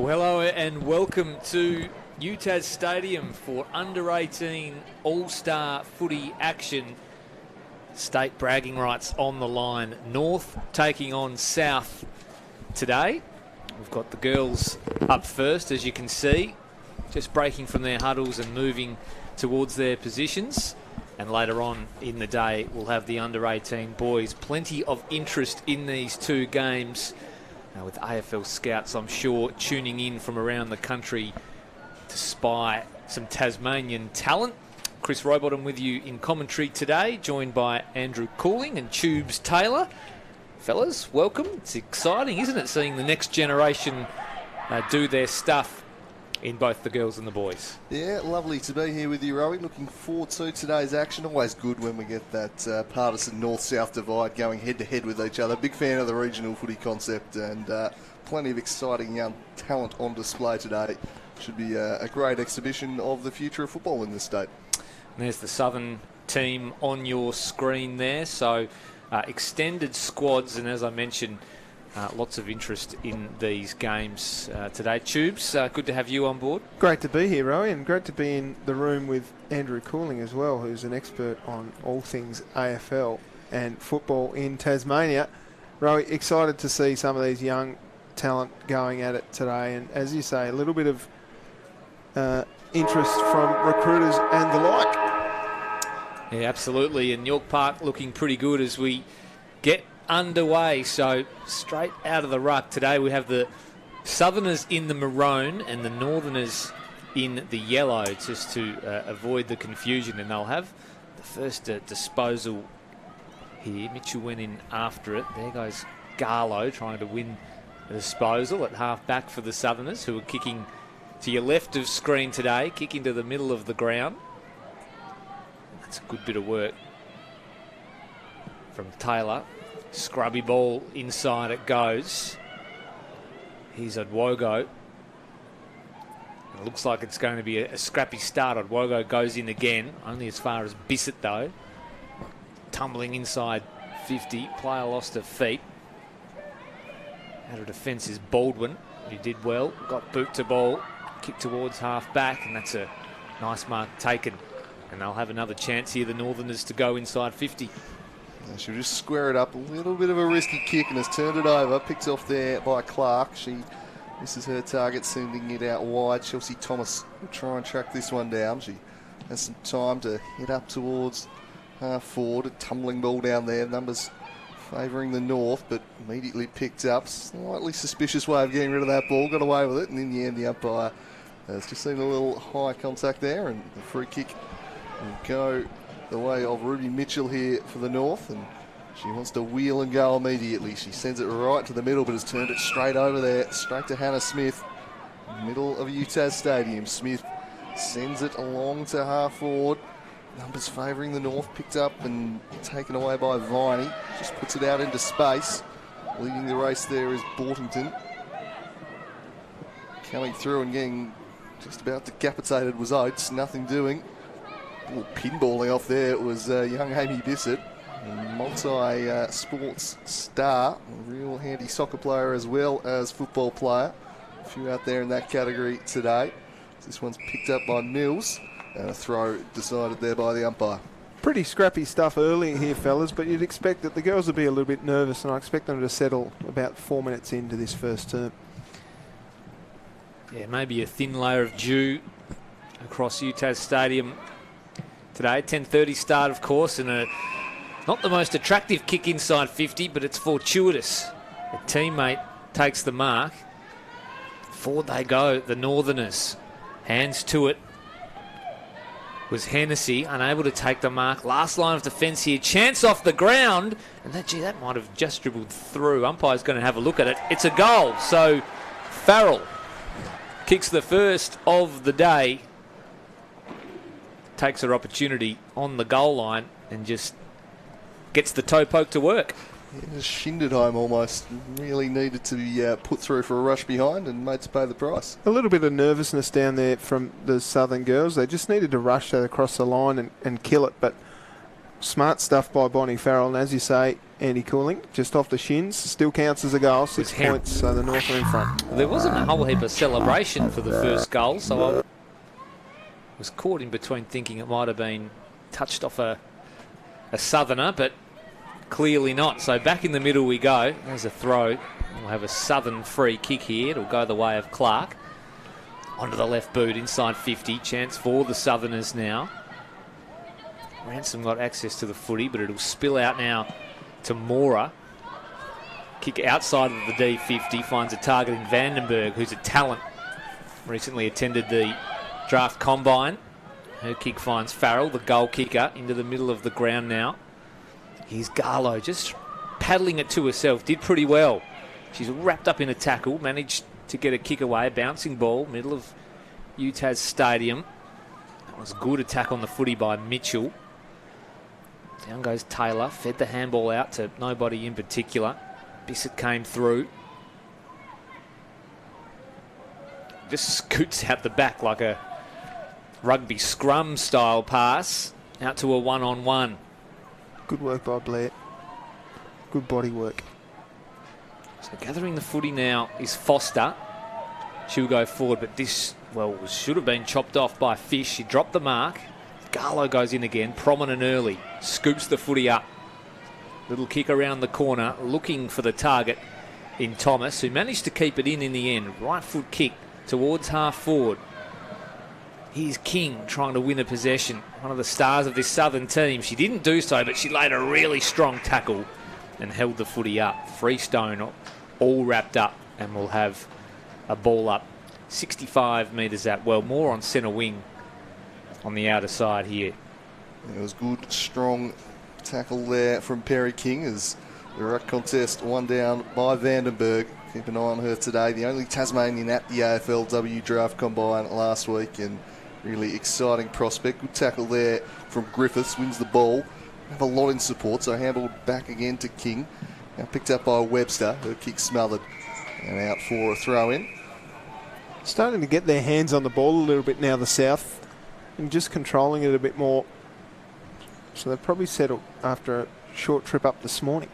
Well, hello and welcome to UTAS Stadium for under-18 All-Star footy action. State bragging rights on the line. North taking on South today. We've got the girls up first, as you can see, just breaking from their huddles and moving towards their positions. And later on in the day, we'll have the under-18 boys. Plenty of interest in these two games. With AFL scouts, I'm sure, tuning in from around the country to spy some Tasmanian talent. Chris Robottom with you in commentary today, joined by Andrew Cooling and Tubes Taylor. Fellas, welcome. It's exciting, isn't it, seeing the next generation do their stuff in both the girls and the boys. Yeah, lovely to be here with you, Rowie. Looking forward to today's action. Always good when we get that partisan north-south divide going head-to-head with each other. Big fan of the regional footy concept, and plenty of exciting young talent on display today. Should be a great exhibition of the future of football in this state. And there's the Southern team on your screen there. So extended squads, and as I mentioned, lots of interest in these games today. Tubes, good to have you on board. Great to be here, Rowie, and great to be in the room with Andrew Cooling as well, who's an expert on all things AFL and football in Tasmania. Rowie, excited to see some of these young talent going at it today, and as you say, a little bit of interest from recruiters and the like. Yeah, absolutely, and York Park looking pretty good as we get underway. So straight out of the ruck today, we have the Southerners in the maroon and the Northerners in the yellow, just to avoid the confusion. And they'll have the first disposal here. Mitchell went in after it. There goes Garlow trying to win the disposal at half back for the Southerners, who are kicking to your left of screen today, kicking to the middle of the ground. That's a good bit of work from Taylor. Scrubby ball inside it goes. Here's Odwogo. It looks like it's going to be a scrappy start. Odwogo goes in again, only as far as Bissett though. Tumbling inside 50. Player lost her feet. Out of defence is Baldwin. He did well. Got boot to ball. Kick towards half back, and that's a nice mark taken. And they'll have another chance here, the Northerners, to go inside 50. She'll just square it up. A little bit of a risky kick and has turned it over. Picked off there by Clark. She misses her target, sending it out wide. Chelsea Thomas will try and track this one down. She has some time to head up towards half forward. A tumbling ball down there. Numbers favouring the North, but immediately picked up. Slightly suspicious way of getting rid of that ball. Got away with it, and in the end the umpire has just seen a little high contact there, and the free kick will go the way of Ruby Mitchell here for the North, and she wants to wheel and go immediately. She sends it right to the middle, but has turned it straight over there, straight to Hannah Smith, middle of UTAS Stadium. Smith sends it along to half forward. Numbers favouring the North, picked up and taken away by Viney. Just puts it out into space. Leading the race there is Bortington. Coming through and getting just about decapitated was Oates, nothing doing. A little pinballing off there, it was young Amy Bissett, a multi-sports star, a real handy soccer player as well as football player. A few out there in that category today. This one's picked up by Mills, and a throw decided there by the umpire. Pretty scrappy stuff early here, fellas, but you'd expect that the girls would be a little bit nervous, and I expect them to settle about 4 minutes into this first term. Yeah, maybe a thin layer of dew across UTAS Stadium today. 10:30 start, of course, and not the most attractive kick inside 50, but it's fortuitous. A teammate takes the mark. Forward they go, the Northerners. Hands to it was Hennessy, unable to take the mark. Last line of defence here. Chance off the ground, and that might have just dribbled through. Umpire's going to have a look at it. It's a goal, so Farrell kicks the first of the day. Takes her opportunity on the goal line and just gets the toe poke to work. Yeah, just shinned it home almost. Really needed to be put through for a rush behind and made to pay the price. A little bit of nervousness down there from the Southern girls. They just needed to rush that across the line and kill it, but smart stuff by Bonnie Farrell. And as you say, Andy Cooling, just off the shins. Still counts as a goal. 6 points, so the North are in front. There wasn't a whole heap of celebration for the first goal, so I was caught in between thinking it might have been touched off a Southerner, but clearly not. So back in the middle we go. There's a throw. We'll have a Southern free kick here. It'll go the way of Clark. Onto the left boot, inside 50. Chance for the Southerners now. Ransom got access to the footy, but it'll spill out now to Mora. Kick outside of the D50, finds a target in Vandenberg, who's a talent. Recently attended the draft combine. Her kick finds Farrell, the goal kicker, into the middle of the ground now. Here's Garlow just paddling it to herself. Did pretty well. She's wrapped up in a tackle, managed to get a kick away. Bouncing ball, middle of UTAS Stadium. That was a good attack on the footy by Mitchell. Down goes Taylor, fed the handball out to nobody in particular. Bissett came through. Just scoots out the back like a rugby scrum style pass out to a one-on-one. Good work by Blair. Good body work. So gathering the footy now is Foster. She'll go forward, but this, well, should have been chopped off by Fish. She dropped the mark. Garlow goes in again, prominent early. Scoops the footy up. Little kick around the corner, looking for the target in Thomas, who managed to keep it in the end. Right foot kick towards half forward. Here's King trying to win a possession. One of the stars of this Southern team. She didn't do so, but she laid a really strong tackle and held the footy up. Freestone all wrapped up, and we'll have a ball up 65 metres out. Well, more on centre wing on the outer side here. It was good, strong tackle there from Perry King as the ruck contest one down by Vandenberg. Keep an eye on her today. The only Tasmanian at the AFLW draft combine last week, and really exciting prospect. Good tackle there from Griffiths, wins the ball. Have a lot in support, so handballed back again to King. Now picked up by Webster. Her kick smothered and out for a throw in. Starting to get their hands on the ball a little bit now, the South, and just controlling it a bit more. So they've probably settled after a short trip up this morning.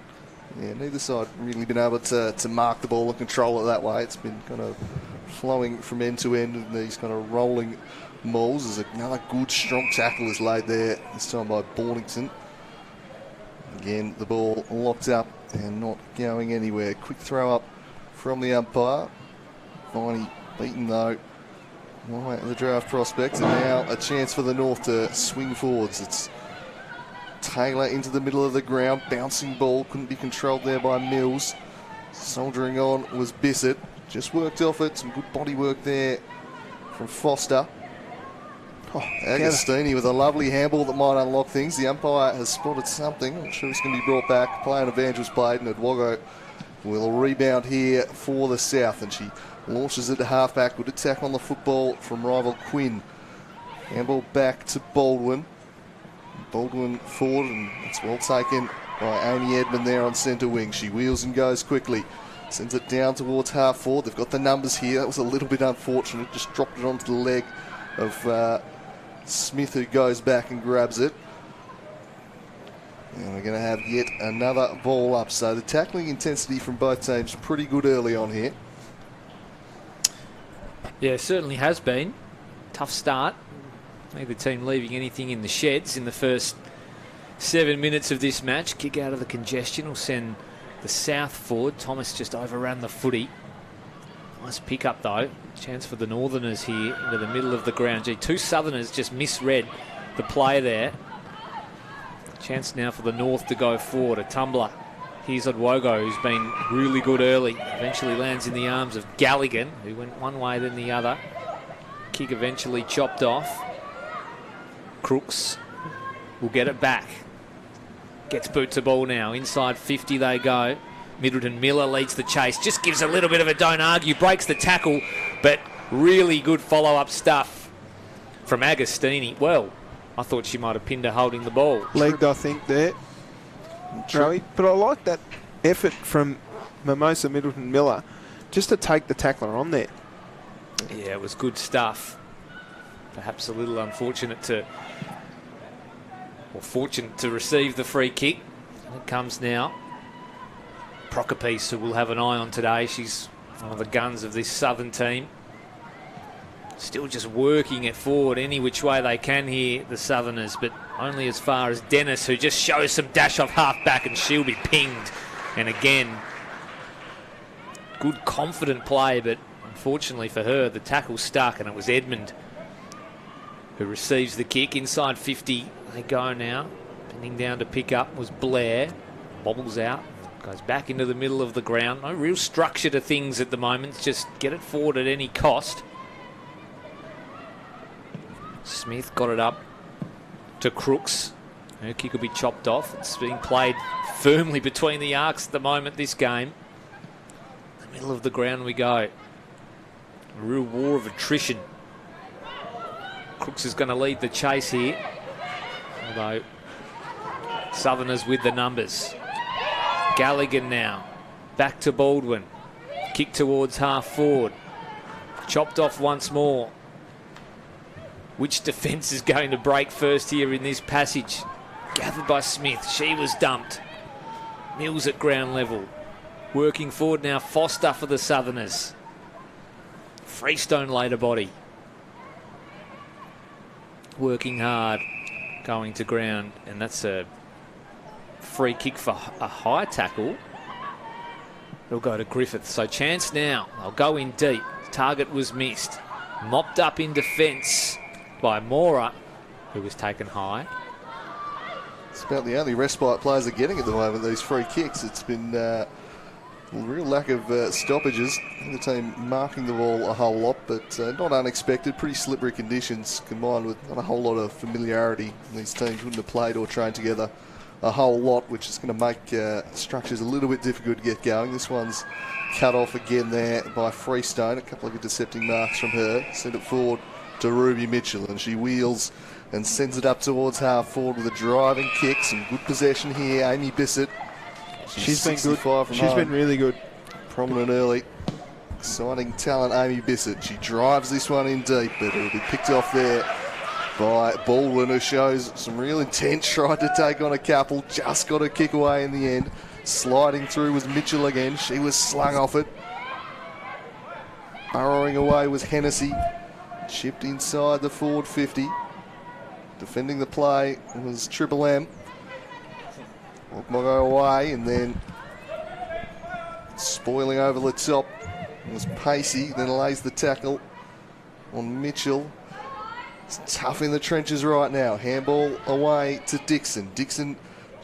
Yeah, neither side really been able to mark the ball and control it that way. It's been kind of flowing from end to end in these kind of rolling mauls. There's another good, strong tackle is laid there, this time by Bornington. Again, the ball locked up and not going anywhere. Quick throw up from the umpire. Finally beaten though by the draft prospect, and now a chance for the North to swing forwards. It's Taylor into the middle of the ground, bouncing ball, couldn't be controlled there by Mills. Soldiering on was Bissett, just worked off it, some good body work there from Foster. Agostini with a lovely handball that might unlock things. The umpire has spotted something. I'm sure it's going to be brought back. Play on advantage was played, and Edwago will rebound here for the South, and she launches it to halfback. Good attack on the football from rival Quinn. Handball back to Baldwin. Baldwin forward, and it's well taken by Amy Edmond there on centre wing. She wheels and goes quickly. Sends it down towards half forward. They've got the numbers here. That was a little bit unfortunate. Just dropped it onto the leg of Smith, who goes back and grabs it. And we're going to have yet another ball up. So the tackling intensity from both teams pretty good early on here. Yeah, certainly has been. Tough start. Neither team leaving anything in the sheds in the first 7 minutes of this match. Kick out of the congestion will send the South forward. Thomas just overran the footy. Nice pick up though. Chance for the Northerners here into the middle of the ground. Gee, two Southerners just misread the play there. Chance now for the North to go forward. A tumbler. Here's Odwogo, who's been really good early. Eventually lands in the arms of Galligan, who went one way then the other. Kick eventually chopped off. Crooks will get it back. Gets boot to ball now. Inside 50 they go. Middleton Miller leads the chase. Just gives a little bit of a don't argue. Breaks the tackle, but really good follow-up stuff from Agostini. Well, I thought she might have pinned her holding the ball. Legged, I think, there. But I like that effort from Mimosa Middleton Miller just to take the tackler on there. Yeah, it was good stuff. Perhaps a little unfortunate fortunate to receive the free kick. And it comes now Procopiece, who we'll have an eye on today. She's one of the guns of this Southern team. Still just working it forward any which way they can here, the Southerners, but only as far as Dennis, who just shows some dash off half-back, and she'll be pinged. And again, good confident play, but unfortunately for her, the tackle stuck, and it was Edmund who receives the kick. Inside 50 they go now. Bending down to pick up was Blair. Bobbles out, goes back into the middle of the ground. No real structure to things at the moment, just get it forward at any cost. Smith got it up to Crooks. Her kick will be chopped off. It's being played firmly between the arcs at the moment, this game. The middle of the ground we go. A real war of attrition. Crooks is going to lead the chase here, although Southerners with the numbers. Galligan now. Back to Baldwin. Kick towards half forward. Chopped off once more. Which defence is going to break first here in this passage? Gathered by Smith. She was dumped. Mills at ground level. Working forward now. Foster for the Southerners. Freestone later body. Working hard. Going to ground. And that's a free kick for a high tackle. It'll go to Griffith. So chance now. They'll go in deep. Target was missed. Mopped up in defence by Mora, who was taken high. It's about the only respite players are getting at the moment, these free kicks. It's been a real lack of stoppages. The team marking the ball a whole lot, but not unexpected. Pretty slippery conditions combined with not a whole lot of familiarity. These teams wouldn't have played or trained together a whole lot, which is going to make structures a little bit difficult to get going. This one's cut off again there by Freestone. A couple of intercepting marks from her. Send it forward to Ruby Mitchell, and she wheels and sends it up towards half forward with a driving kick. Some good possession here. Amy Bissett. She's been good. She's been really good. Prominent early. Exciting talent, Amy Bissett. She drives this one in deep, but it'll be picked off there by Baldwin, who shows some real intent. Tried to take on a couple, just got a kick away in the end. Sliding through was Mitchell again. She was slung off it. Burrowing away was Hennessy. Chipped inside the forward 50. Defending the play was Triple M. Will go away, and then spoiling over the top was Pacey. Then lays the tackle on Mitchell. It's tough in the trenches right now. Handball away to Dixon. Dixon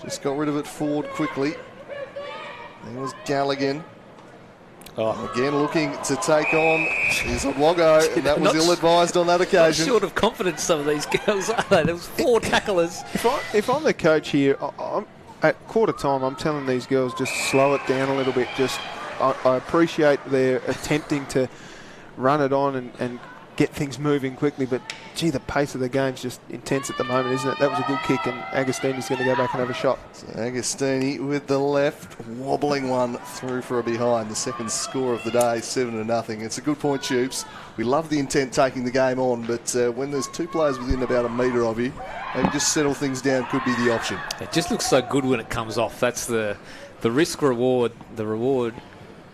just got rid of it forward quickly. There was Galligan. Again looking to take on is Wago, and that was ill-advised on that occasion. Not short of confidence, some of these girls, are they? There was 4 tacklers. If I'm the coach here, at quarter time, I'm telling these girls just slow it down a little bit. I appreciate their attempting to run it on and get things moving quickly, but gee, the pace of the game's just intense at the moment, isn't it? That was a good kick, and Agostini's going to go back and have a shot. So Agostini with the left, wobbling one through for a behind. The second score of the day, 7-0. It's a good point, Tubes. We love the intent taking the game on, but when there's 2 players within about a metre of you, maybe just settle things down could be the option. It just looks so good when it comes off. That's the risk reward. The reward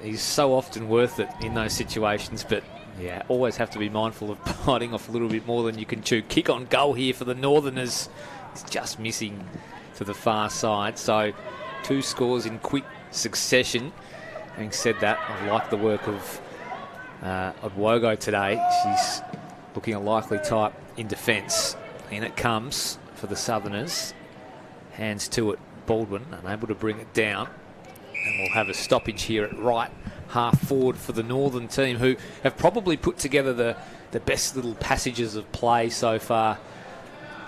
is so often worth it in those situations, but yeah, always have to be mindful of biting off a little bit more than you can chew. Kick on goal here for the Northerners. It's just missing to the far side. So 2 scores in quick succession. Having said that, I like the work of Odwogo today. She's looking a likely type in defence. In it comes for the Southerners. Hands to it. Baldwin unable to bring it down. And we'll have a stoppage here at right half forward for the Northern team, who have probably put together the best little passages of play so far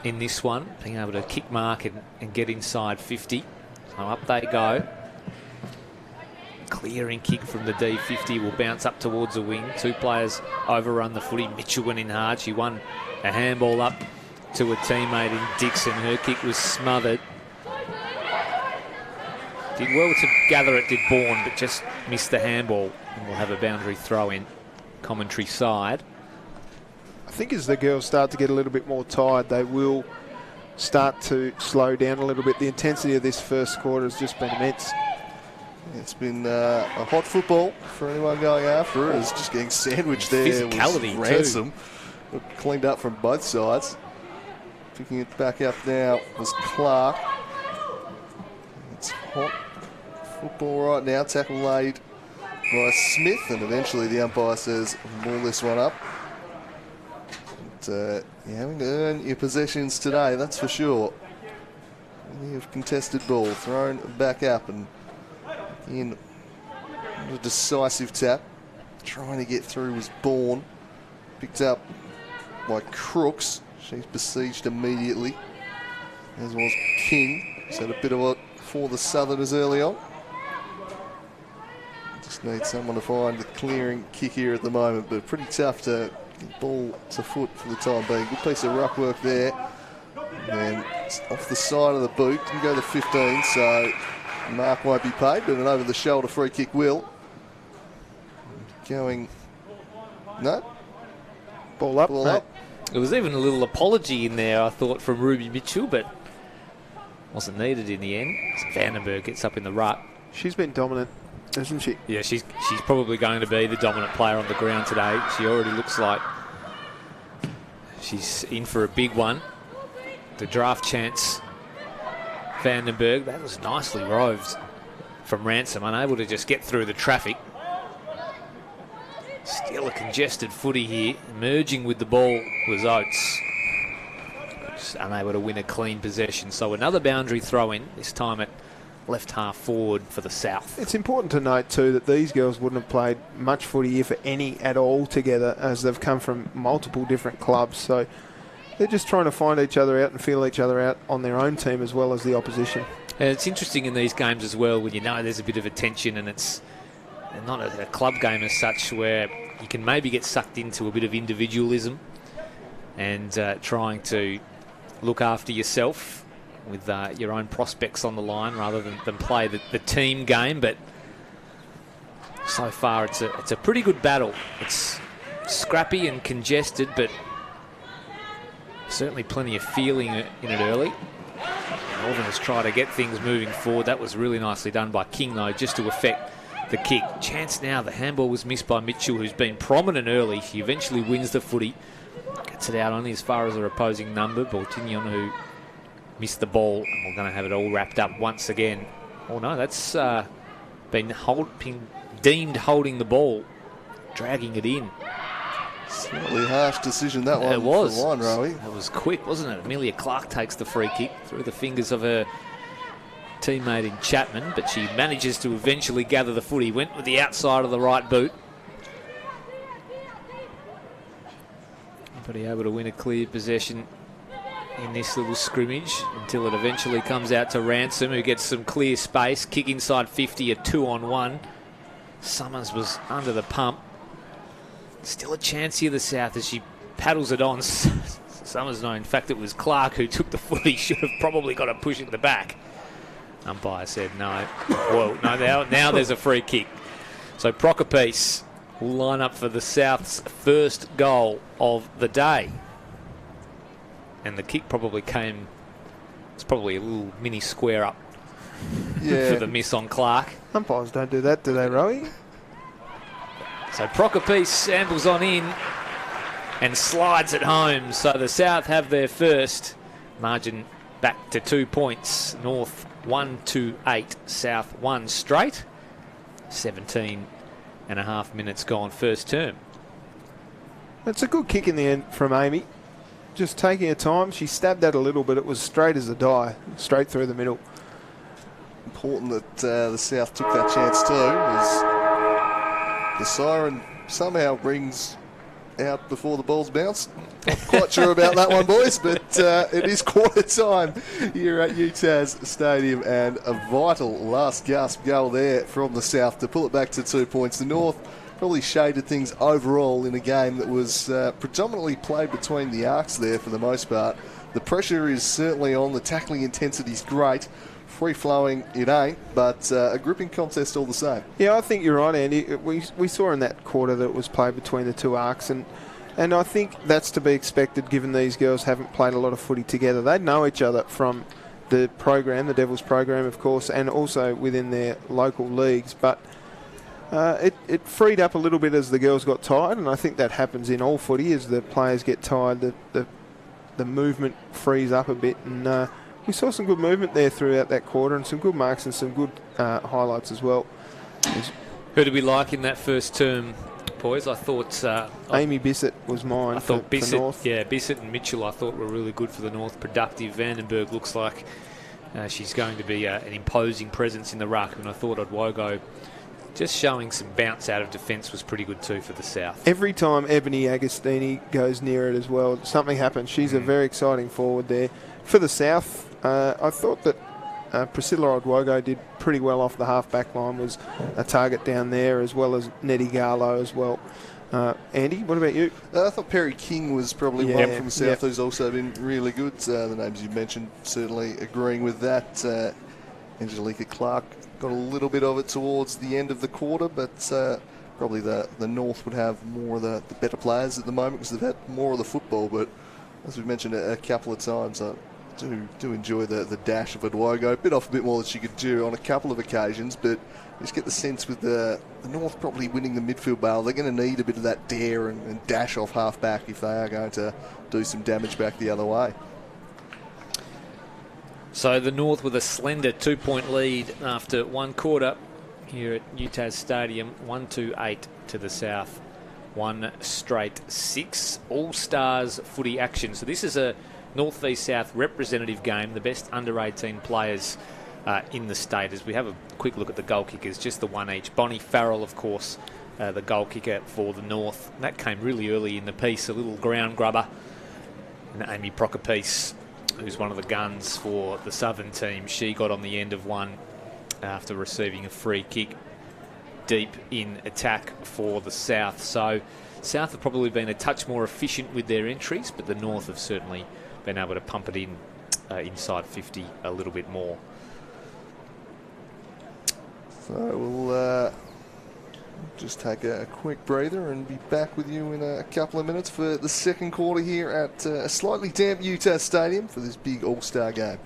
in this one, being able to kick mark and get inside 50. So up they go. Clearing kick from the D50 will bounce up towards the wing. 2 players overrun the footy. Mitchell went in hard. She won a handball up to a teammate in Dixon. Her kick was smothered. Did well to gather it, did Bourne, but just missed the handball. And we'll have a boundary throw in commentary side. I think as the girls start to get a little bit more tired, they will start to slow down a little bit. The intensity of this first quarter has just been immense. It's been a hot football for anyone going after it. It's just getting sandwiched there. Physicality was Ransom. Cleaned up from both sides. Picking it back up now was Clark. It's hot football right now. Tackle laid by Smith, and eventually the umpire says, "Ball this one up." But, you're having to earn your possessions today, that's for sure. You've contested ball thrown back up, and in a decisive tap, trying to get through was Bourne. Picked up by Crooks. She's besieged immediately, as was King. He's had a bit of a for the Southerners early on. Just need someone to find the clearing kick here at the moment, but pretty tough to get ball to foot for the time being. Good piece of ruck work there. And it's off the side of the boot. Didn't go to 15, so mark won't be paid, but an over-the-shoulder free kick will. Going... No? Ball up, Ball up. There was even a little apology in there, I thought, from Ruby Mitchell, but wasn't needed in the end. Vandenberg gets up in the ruck. She's been dominant, hasn't she? Yeah, she's probably going to be the dominant player on the ground today. She already looks like she's in for a big one. The draft chance, Vandenberg, that was nicely roved from Ransom, unable to just get through the traffic. Still a congested footy here. Merging with the ball was Oates. Just unable to win a clean possession. So another boundary throw in, this time at left half forward for the South. It's important to note too that these girls wouldn't have played much footy, if any at all, together, as they've come from multiple different clubs. So they're just trying to find each other out and feel each other out on their own team as well as the opposition. And it's interesting in these games as well when you know there's a bit of a tension, and it's not a club game as such where you can maybe get sucked into a bit of individualism and trying to look after yourself with your own prospects on the line rather than play the team game. But so far it's a pretty good battle. It's scrappy and congested, but certainly plenty of feeling in it early. Northerners try to get things moving forward. That was really nicely done by King, though, just to affect the kick. Chance now. The handball was missed by Mitchell, who's been prominent early. He eventually wins the footy. Gets it out only as far as her opposing number. Baltignon, who missed the ball. And we're going to have it all wrapped up once again. Oh, no, that's been deemed holding the ball. Dragging it in. Slightly harsh decision, that one. It was. For line, Rowie. It was quick, wasn't it? Amelia Clark takes the free kick through the fingers of her teammate in Chapman, but she manages to eventually gather the footy. Went with the outside of the right boot. But he able to win a clear possession in this little scrimmage until it eventually comes out to Ransom, who gets some clear space. Kick inside 50, a 2-on-1. Summers was under the pump. Still a chance here, the South, as she paddles it on. Summers, no, in fact, it was Clark who took the footy. Should have probably got a push in the back. Umpire said no. Well, no, now there's a free kick. So Procopiece will line up for the South's first goal of the day. And the kick probably came, it's probably a little mini square up for the miss on Clark. Umpires don't do that, do they, Rowie? So Procopiece ambles on in and slides it home. So the South have their first. Margin back to 2 points. North 1-8, South 1 straight. 17.5 minutes gone first term. It's a good kick in the end from Amy. Just taking her time. She stabbed that a little, but it was straight as a die. Straight through the middle. Important that the South took that chance too, as the siren somehow rings out before the ball's bounced. Not quite sure about that one, boys, but it is quarter time here at UTAS Stadium, and a vital last gasp goal there from the South to pull it back to 2 points. The North probably shaded things overall in a game that was predominantly played between the arcs there for the most part. The pressure is certainly on, the tackling intensity is great. Free-flowing it ain't, but a gripping contest all the same. Yeah, I think you're right, Andy. We saw in that quarter that it was played between the two arcs, and I think that's to be expected given these girls haven't played a lot of footy together. They know each other from the program, the Devils program, of course, and also within their local leagues. But it freed up a little bit as the girls got tired, and I think that happens in all footy as the players get tired. The movement frees up a bit, and we saw some good movement there throughout that quarter, and some good marks and some good highlights as well. Who did we like in that first term, boys? I thought Amy Bissett was mine. I thought for North. Bissett and Mitchell I thought were really good for the North. Productive. Vandenberg looks like she's going to be an imposing presence in the ruck, and I thought Odwogo just showing some bounce out of defence was pretty good too for the South. Every time Ebony Agostini goes near it as well, something happens. She's a very exciting forward there. For the South, I thought that Priscilla Odwogo did pretty well off the half-back line, was a target down there, as well as Nettie Garlow as well. Andy, what about you? I thought Perry King was probably one from the South who's also been really good. The names you mentioned, certainly agreeing with that. Angelica Clark got a little bit of it towards the end of the quarter, but probably the North would have more of the better players at the moment because they've had more of the football. But as we've mentioned a couple of times, I do enjoy the dash of Odwogo. Bit off a bit more than she could do on a couple of occasions, but you just get the sense with the North probably winning the midfield battle, they're going to need a bit of that dare and dash off half-back if they are going to do some damage back the other way. So the North with a slender 2-point lead after one quarter here at UTAS Stadium. 1-2-8 to the South. One straight 6 All-Stars footy action. So this is a North v South representative game. The best under-18 players in the state. As we have a quick look at the goal kickers, just the one each. Bonnie Farrell, of course, the goal kicker for the North. That came really early in the piece, a little ground grubber. And Amy Prokopiece, who's one of the guns for the Southern team, she got on the end of one after receiving a free kick deep in attack for the South. So South have probably been a touch more efficient with their entries, but the North have certainly been able to pump it in inside 50 a little bit more. So we'll just take a quick breather and be back with you in a couple of minutes for the second quarter here at a slightly damp UTAS Stadium for this big All-Star game.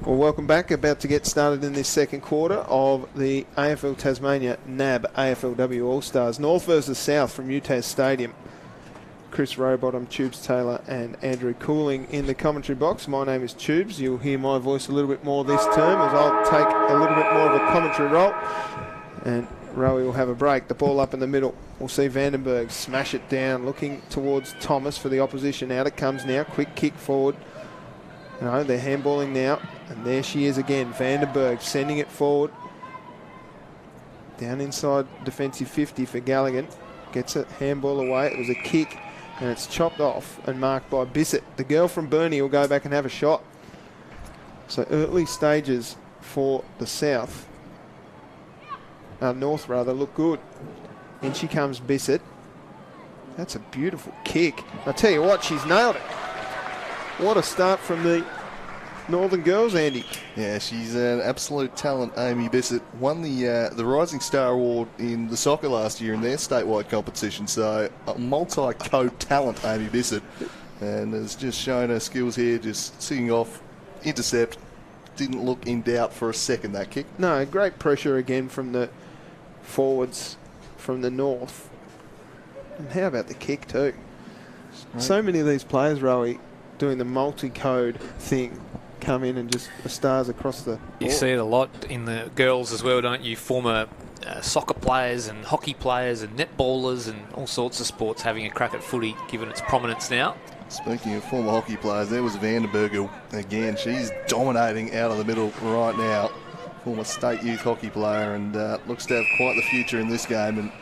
Well, welcome back. About to get started in this second quarter of the AFL Tasmania NAB AFLW All-Stars. North versus South from UTAS Stadium. Chris Rowbottom, Tubes Taylor and Andrew Cooling in the commentary box. My name is Tubes. You'll hear my voice a little bit more this term as I'll take a little bit more of a commentary role. And Rowie will have a break. The ball up in the middle. We'll see Vandenberg smash it down, looking towards Thomas for the opposition. Out it comes now. Quick kick forward. No, they're handballing now. And there she is again. Vandenberg sending it forward. Down inside defensive 50 for Galligan. Gets it, handball away. It was a kick. And it's chopped off and marked by Bissett. The girl from Burnie will go back and have a shot. So early stages for the South. North rather, look good. In she comes Bissett. That's a beautiful kick. I tell you what, she's nailed it. What a start from the Northern girls, Andy. Yeah, she's an absolute talent, Amy Bissett. Won the Rising Star Award in the soccer last year in their statewide competition. So a multi-code talent, Amy Bissett. And has just shown her skills here, just sitting off, intercept. Didn't look in doubt for a second, that kick. No, great pressure again from the forwards from the North. And how about the kick too? Right. So many of these players, Rowie, doing the multi-code thing, come in and just the stars across the board. You see it a lot in the girls as well, don't you? Former soccer players and hockey players and netballers and all sorts of sports having a crack at footy, given its prominence now. Speaking of former hockey players, there was Vandenberg again. She's dominating out of the middle right now. Former state youth hockey player, and looks to have quite the future in this game. And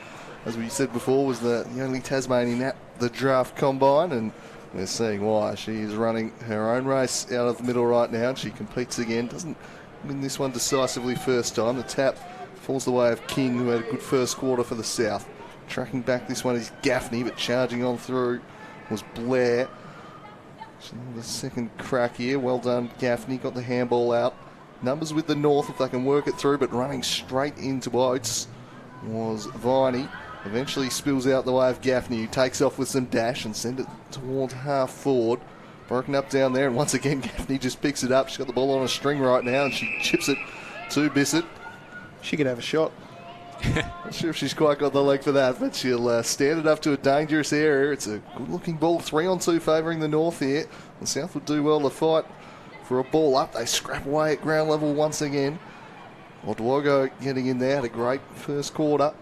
as we said before, was the only Tasmanian at the draft combine, and we're seeing why. She's running her own race out of the middle right now. She competes again. Doesn't win this one decisively first time. The tap falls the way of King, who had a good first quarter for the South. Tracking back this one is Gaffney, but charging on through was Blair. The second crack here. Well done, Gaffney. Got the handball out. Numbers with the North if they can work it through, but running straight into Oates was Viney. Eventually spills out the way of Gaffney, who takes off with some dash and sends it towards half forward. Broken up down there, and once again Gaffney just picks it up. She's got the ball on a string right now, and she chips it to Bissett. She could have a shot. Not sure if she's quite got the leg for that, but she'll stand it up to a dangerous area. It's a good-looking ball, 3-on-2 favouring the North here. The South would do well to fight for a ball up. They scrap away at ground level once again. Oduogo getting in there, had a great first quarter.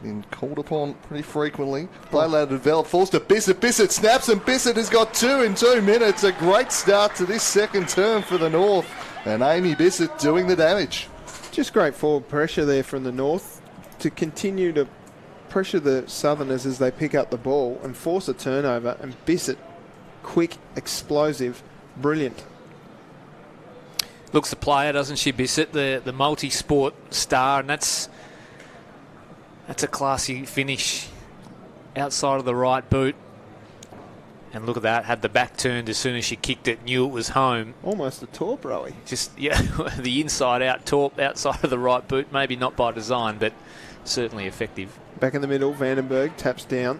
Been called upon pretty frequently. Play ladder developed, falls to Bissett. Bissett snaps, and Bissett has got 2 in 2 minutes. A great start to this second term for the North. And Amy Bissett doing the damage. Just great forward pressure there from the North to continue to pressure the Southerners as they pick up the ball and force a turnover. And Bissett, quick, explosive, brilliant. Looks the player, doesn't she, Bissett? The multi-sport star, and that's a classy finish outside of the right boot. And look at that, had the back turned as soon as she kicked it, knew it was home. Almost a torp, Rowie. Just, yeah, the inside-out torp outside of the right boot. Maybe not by design, but certainly effective. Back in the middle, Vandenberg taps down.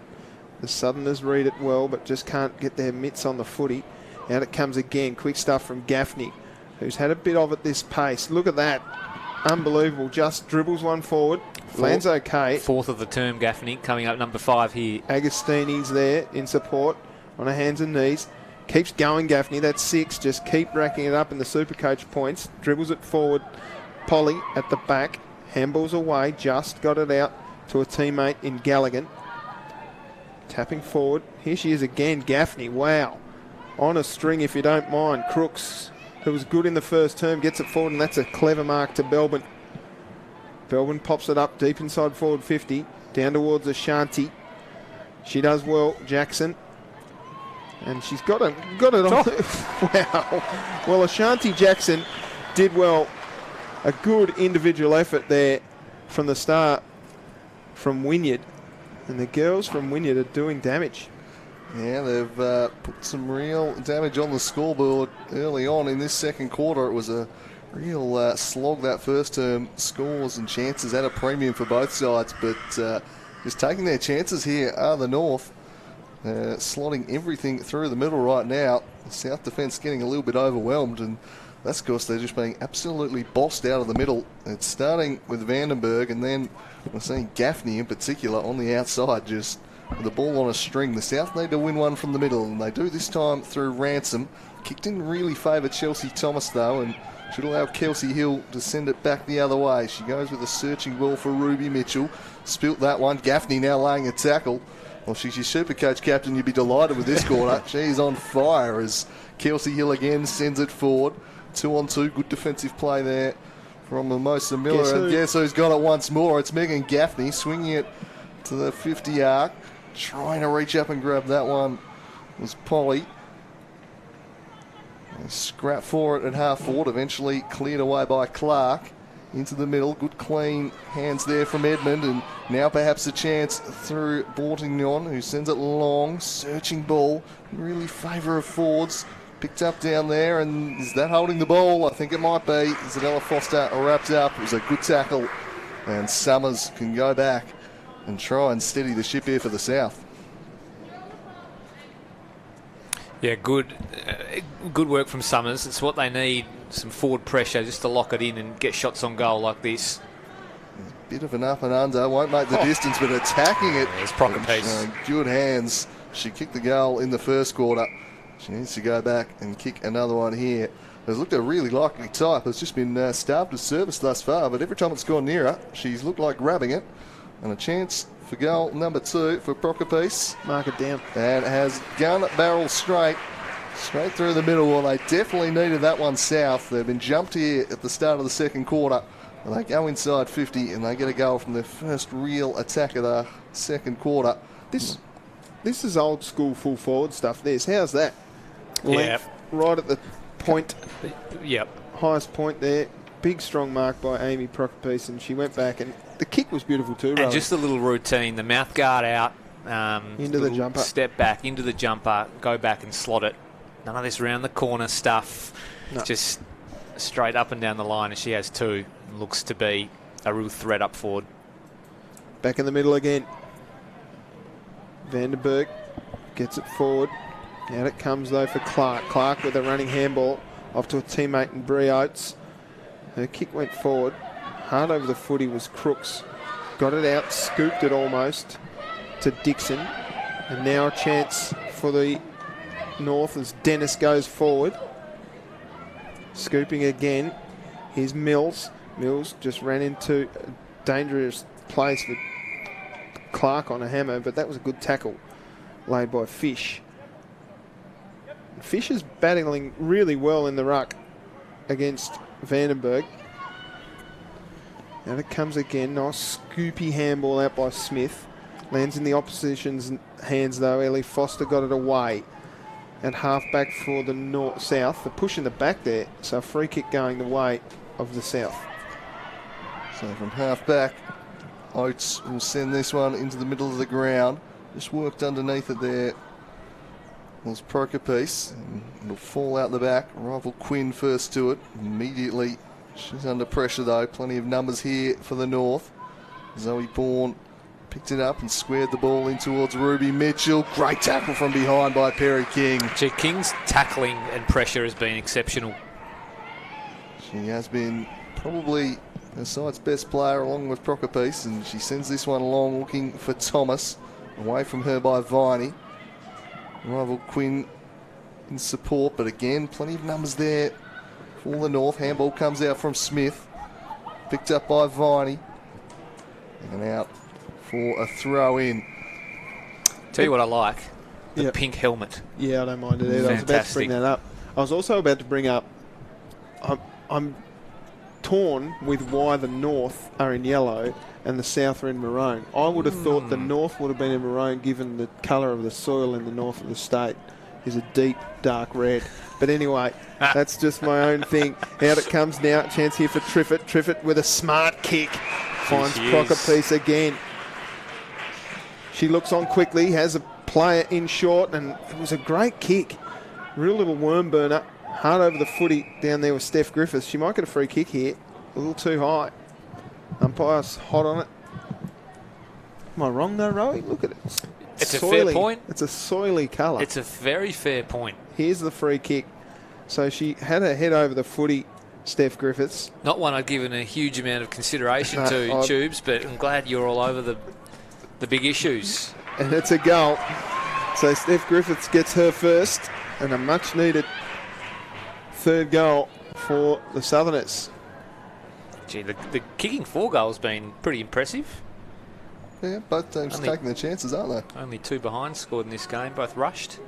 The Southerners read it well, but just can't get their mitts on the footy. Out it comes again. Quick stuff from Gaffney, who's had a bit of at this pace. Look at that. Unbelievable. Just dribbles one forward. Lands okay. Fourth of the term, Gaffney, coming up number 5 here. Agostini's there in support on her hands and knees. Keeps going, Gaffney. That's 6. Just keep racking it up in the Supercoach points. Dribbles it forward. Polly at the back. Handballs away. Just got it out to a teammate in Galligan. Tapping forward. Here she is again, Gaffney. Wow. On a string, if you don't mind. Crooks, who was good in the first term, gets it forward, and that's a clever mark to Belbin. Belbin pops it up deep inside forward 50. Down towards Ashanti. She does well. Jackson. And she's got it on. Wow. Well, Ashanti Jackson did well. A good individual effort there from the start from Wynyard. And the girls from Wynyard are doing damage. Yeah, they've put some real damage on the scoreboard early on in this second quarter. It was a real slog that first term. Scores and chances at a premium for both sides, but just taking their chances here are the North. Slotting everything through the middle right now. The South defence getting a little bit overwhelmed, and That's because they're just being absolutely bossed out of the middle. It's starting with Vandenberg, and then we're seeing Gaffney in particular on the outside, just with the ball on a string. The South need to win one from the middle, and they do this time through Ransom. Kick didn't really favour Chelsea Thomas, though, and should allow Kelsey Hill to send it back the other way. She goes with a searching ball for Ruby Mitchell. Spilt that one. Gaffney now laying a tackle. Well, she's your Supercoach captain. You'd be delighted with this quarter. She's on fire as Kelsey Hill again sends it forward. 2-on-2. Good defensive play there from Mimosa Miller. And guess who's got it once more? It's Megan Gaffney swinging it to the 50 arc. Trying to reach up and grab that one was Polly. A scrap for it at half forward. Eventually cleared away by Clark. Into the middle. Good clean hands there from Edmund. And now perhaps a chance through Bortignon, who sends it long. Searching ball. Really favour of Fords. Picked up down there, and is that holding the ball? I think it might be. Isabella Foster wrapped up. It was a good tackle, and Summers can go back and try and steady the ship here for the South. Yeah, good work from Summers. It's what they need, some forward pressure just to lock it in and get shots on goal like this. Bit of an up and under, won't make the distance, but attacking it. It's proper piece. Good hands. She kicked the goal in the first quarter. She needs to go back and kick another one here. It's looked a really likely type. It's just been starved of service thus far, but every time it's gone near her, she's looked like grabbing it. And a chance for goal number 2 for Prokopice. Mark it down. And has gun barrel straight through the middle. Well, they definitely needed that one south. They've been jumped here at the start of the second quarter. And they go inside 50 and they get a goal from their first real attack of the second quarter. This is old school full forward stuff. How's that? Length, right at the point. Yep. Highest point there. Big strong mark by Amy Prokopice, and she went back, and the kick was beautiful too. And just a little routine, the mouth guard out, into the jumper, step back into the jumper, go back and slot it. None of this round the corner stuff. No. Just straight up and down the line, and she has 2. Looks to be a real threat up forward. Back in the middle again. Vandenberg gets it forward. Out it comes though for Clark. Clark with a running handball off to a teammate in Bree Oates. Her kick went forward. Hard over the footy was Crooks. Got it out, scooped it almost to Dixon. And now a chance for the North as Dennis goes forward. Scooping again. Here's Mills. Mills just ran into a dangerous place with Clark on a hammer, but that was a good tackle laid by Fish. Fish is battling really well in the ruck against Vandenberg. Now it comes again. Nice scoopy handball out by Smith. Lands in the opposition's hands though. Ellie Foster got it away. And half back for the South. They're pushing the back there. So a free kick going the way of the South. So from half back, Oates will send this one into the middle of the ground. Just worked underneath it there. Was Prokopice, and it'll fall out the back. Rival Quinn first to it. Immediately, she's under pressure though. Plenty of numbers here for the North. Zoe Bourne picked it up and squared the ball in towards Ruby Mitchell. Great tackle from behind by Perry King. Gee, King's tackling and pressure has been exceptional. She has been probably her side's best player along with Prokopice, and she sends this one along looking for Thomas. Away from her by Viney. Rival Quinn in support, but again, plenty of numbers there for the North. Handball comes out from Smith. Picked up by Viney. And out for a throw in. Tell you what I like. The pink helmet. Yeah, I don't mind it either. I was about to bring that up. I was also about to bring up, I'm torn with why the North are in yellow and the South are in maroon. I would have thought the North would have been in maroon given the colour of the soil in the north of the state is a deep, dark red. But anyway, that's just my own thing. Out it comes now. Chance here for Triffett. Triffett with a smart kick. Finds Prokopice again. She looks on quickly, has a player in short, and it was a great kick. Real little worm burner. Hard over the footy down there with Steph Griffiths. She might get a free kick here. A little too high. Umpire's hot on it. Am I wrong though, Rowie? Look at it. It's a fair point. It's a soily colour. It's a very fair point. Here's the free kick So she had her head over the footy, Steph Griffiths. Not one I'd given a huge amount of consideration to, Tubes, but I'm glad you're all over the big issues. And it's a goal. So Steph Griffiths gets her first, and a much-needed third goal for the Southerners. Gee, the kicking 4 goals been pretty impressive. Yeah, both teams taking their chances, aren't they? Only 2 behind scored in this game, both rushed.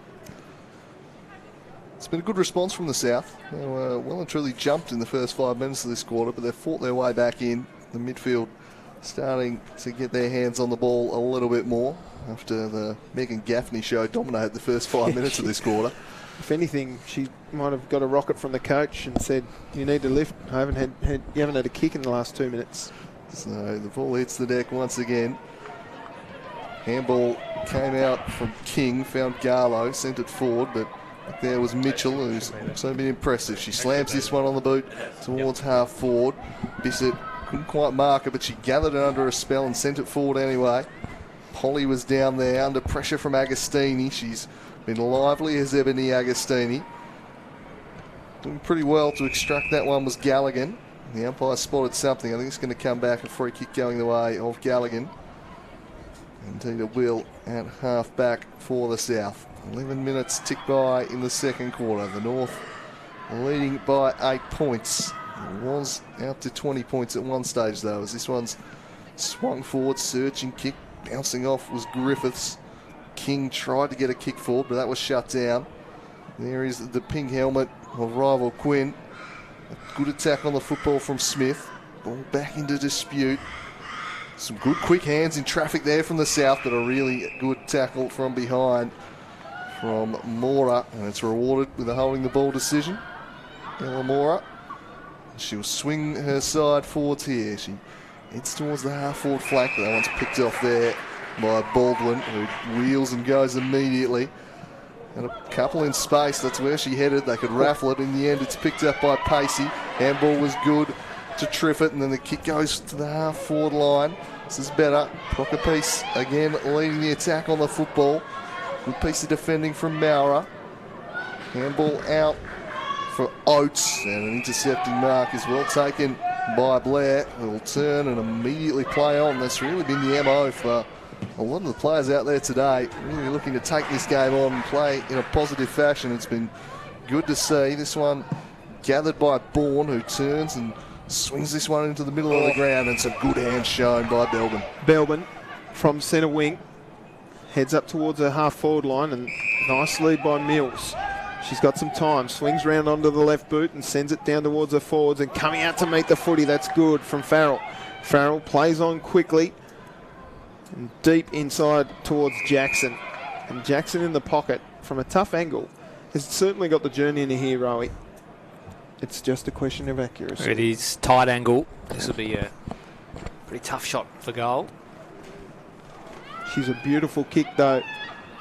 It's been a good response from the South. They were well and truly jumped in the first 5 minutes of this quarter, but they've fought their way back in. The midfield starting to get their hands on the ball a little bit more after the Megan Gaffney show dominated the first 5 minutes of this quarter. If anything, she might have got a rocket from the coach and said, "You need to lift. You haven't had a kick in the last 2 minutes." So the ball hits the deck once again. Handball came out from King, found Garlow, sent it forward, but there was Mitchell, who's also been impressive. She slams this one on the boot towards half forward. Bissett couldn't quite mark it, but she gathered it under a spell and sent it forward anyway. Polly was down there under pressure from Agostini. She's been lively as Ebony Agostini. Doing pretty well to extract that one was Galligan. The umpire spotted something. I think it's going to come back, a free kick going the way of Galligan. Indeed it will at half back for the South. 11 minutes tick by in the second quarter. The North leading by 8 points. It was out to 20 points at one stage though, as this one's swung forward, searching kick, bouncing off was Griffiths. King tried to get a kick forward, but that was shut down. There is the pink helmet of rival Quinn. A good attack on the football from Smith. Ball back into dispute. Some good quick hands in traffic there from the South, but a really good tackle from behind from Mora, and it's rewarded with a holding the ball decision. Ella Mora. She'll swing her side forwards here. She heads towards the half-forward flank, but that one's picked off there by Baldwin, who wheels and goes immediately. And a couple in space, that's where she headed. They could raffle it. In the end, it's picked up by Pacey. Handball was good to Triffett, and then the kick goes to the half-forward line. This is better. Procopese again leading the attack on the football. Good piece of defending from Maurer. Handball out for Oates, and an intercepting mark is well taken by Blair, who will turn and immediately play on. That's really been the MO for a lot of the players out there today, really looking to take this game on and play in a positive fashion. It's been good to see. This one gathered by Bourne, who turns and swings this one into the middle of the ground, and some good hands shown by Belbin. Belbin from centre wing heads up towards her half-forward line, and nice lead by Mills. She's got some time, swings round onto the left boot and sends it down towards her forwards, and coming out to meet the footy, that's good from Farrell. Farrell plays on quickly and deep inside towards Jackson. And Jackson in the pocket from a tough angle has certainly got the journey in here, Rowie. It's just a question of accuracy. It is tight angle. This will be a pretty tough shot for goal. She's a beautiful kick though,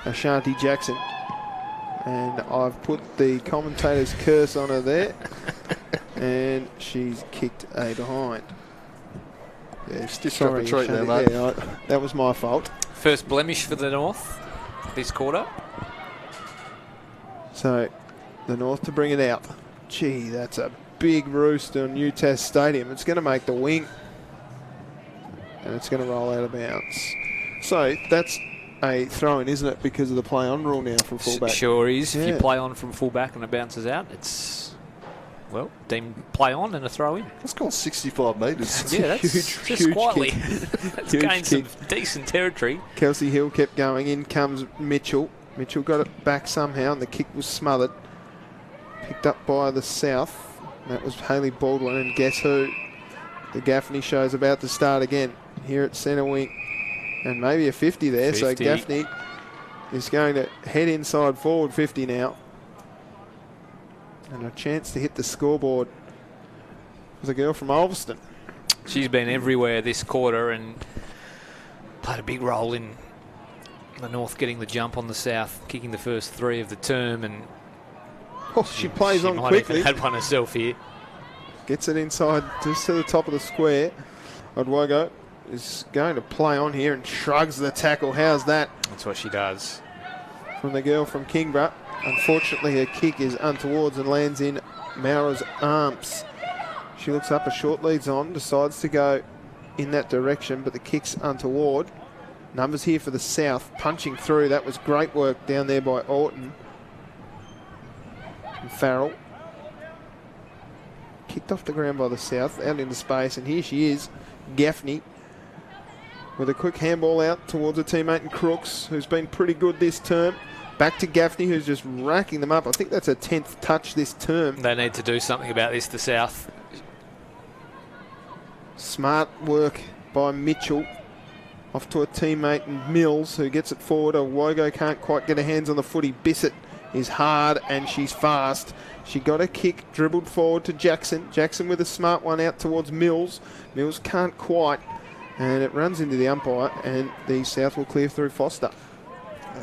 Ashanti Jackson. And I've put the commentator's curse on her there. And she's kicked a behind. Yeah, stiff up a treat there, mate. Yeah, that was my fault. First blemish for the North this quarter. So the North to bring it out. Gee, that's a big roost on UTAS Stadium. It's going to make the wing. And it's going to roll out of bounds. So that's a throw-in, isn't it, because of the play-on rule now from fullback? Sure is. Yeah. If you play on from fullback and it bounces out, it's, well, deemed play on and a throw-in. That's gone 65 metres. Yeah, that's huge quietly. kick. That's Huge gained some kick. decent territory. Kelsey Hill kept going. In comes Mitchell. Mitchell got it back somehow, and the kick was smothered. Picked up by the South. That was Hayley Baldwin, and guess who? The Gaffney show's about to start again here at centre wing. And maybe a 50 there, 50. so Gaffney is going to head inside forward 50 now. And a chance to hit the scoreboard for the girl from Ulverston. She's been everywhere this quarter and played a big role in the North getting the jump on the South, kicking the first 3 of the term, and she plays she on might quickly. even had one herself here. Gets it inside just to the top of the square. Odwogo is going to play on here and shrugs the tackle. How's that? That's what she does. From the girl from Kingborough. Unfortunately, her kick is untowards and lands in Maura's arms. She looks up, a short leads on, decides to go in that direction, but the kick's untoward. Numbers here for the South, punching through. That was great work down there by Orton. And Farrell. Kicked off the ground by the South, out into space, and here she is, Gaffney, with a quick handball out towards a teammate in Crooks, who's been pretty good this term. Back to Gaffney, who's just racking them up. I think that's her 10th touch this term. They need to do something about this, the South. Smart work by Mitchell. Off to a teammate in Mills, who gets it forward. Wogo can't quite get her hands on the footy. Bissett is hard and she's fast. She got a kick, dribbled forward to Jackson. Jackson with a smart one out towards Mills. Mills can't quite, and it runs into the umpire, and the South will clear through Foster.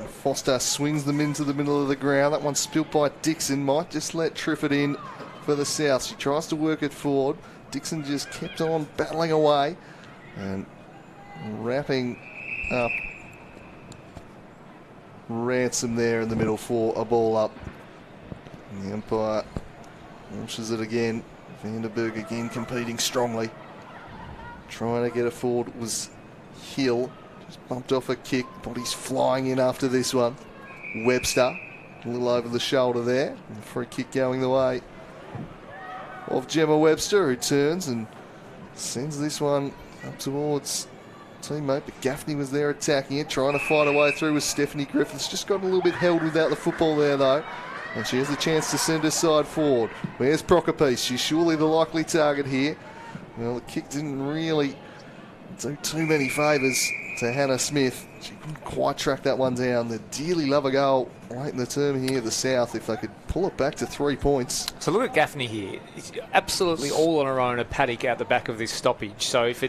Foster swings them into the middle of the ground. That one's spilt by Dixon. Might just let Triffett in for the South. She tries to work it forward. Dixon just kept on battling away and wrapping up Ransom there in the middle for a ball up. And the umpire launches it again. Vanderberg again competing strongly. Trying to get it forward was Hill. Just bumped off a kick. Body's flying in after this one. Webster, a little over the shoulder there. And the free kick going the way of Gemma Webster, who turns and sends this one up towards teammate. But Gaffney was there attacking it, trying to fight her way through with Stephanie Griffiths. Just got a little bit held without the football there, though. And she has the chance to send her side forward. Where's Procopiece? She's surely the likely target here. Well, the kick didn't really do too many favours to Hannah Smith. She couldn't quite track that one down. They'd dearly love a goal late in the term here, the South, if they could pull it back to 3 points. So look at Gaffney here. It's absolutely all on her own, a paddock out the back of this stoppage. So if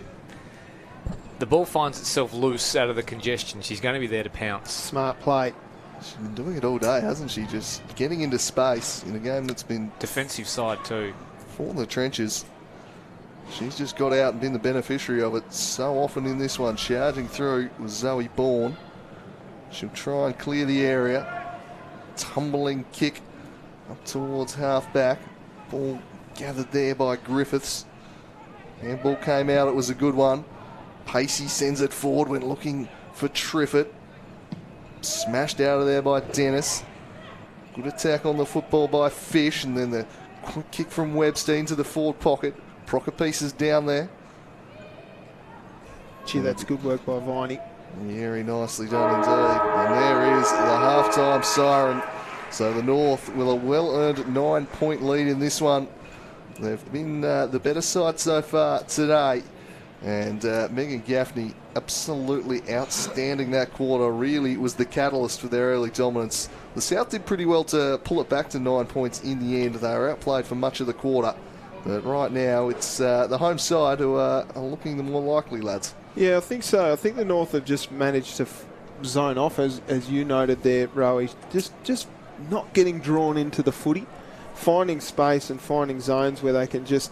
the ball finds itself loose out of the congestion, she's going to be there to pounce. Smart play. She's been doing it all day, hasn't she? Just getting into space in a game that's been defensive side too. For the trenches. She's just got out and been the beneficiary of it so often in this one. Charging through was Zoe Bourne. She'll try and clear the area. Tumbling kick up towards half back. Ball gathered there by Griffiths. Handball came out, it was a good one. Pacey sends it forward, went looking for Triffett. Smashed out of there by Dennis. Good attack on the football by Fish, and then the quick kick from Webster into the forward pocket. Procopiece is down there. Gee, that's good work by Viney. Very nicely done indeed. And there is the half-time siren. So the North with a well-earned 9-point lead in this one. They've been the better side so far today. And Megan Gaffney absolutely outstanding that quarter. Really was the catalyst for their early dominance. The South did pretty well to pull it back to 9 points in the end. They were outplayed for much of the quarter. But right now it's the home side who are looking the more likely lads. Yeah, I think so. I think the North have just managed to zone off, as you noted there, Rowie. Just not getting drawn into the footy. Finding space and finding zones where they can just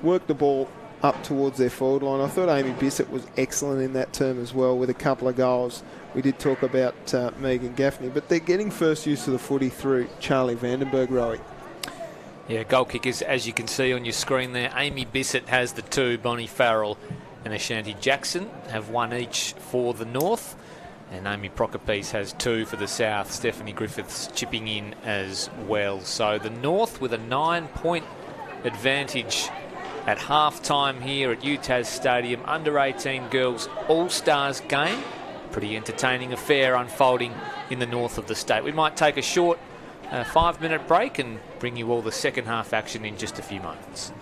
work the ball up towards their forward line. I thought Amy Bissett was excellent in that term as well with a couple of goals. We did talk about Megan Gaffney, but they're getting first use of the footy through Charlie Vandenberg, Rowie. Yeah, goal kickers, as you can see on your screen there. Amy Bissett has the 2, Bonnie Farrell and Ashanti Jackson have 1 each for the North. And Amy Procopiece has 2 for the South. Stephanie Griffiths chipping in as well. So the North with a 9-point advantage at half-time here at UTAS Stadium. Under-18 girls All-Stars game. Pretty entertaining affair unfolding in the north of the state. We might take a short 5-minute break and bring you all the second half action in just a few moments.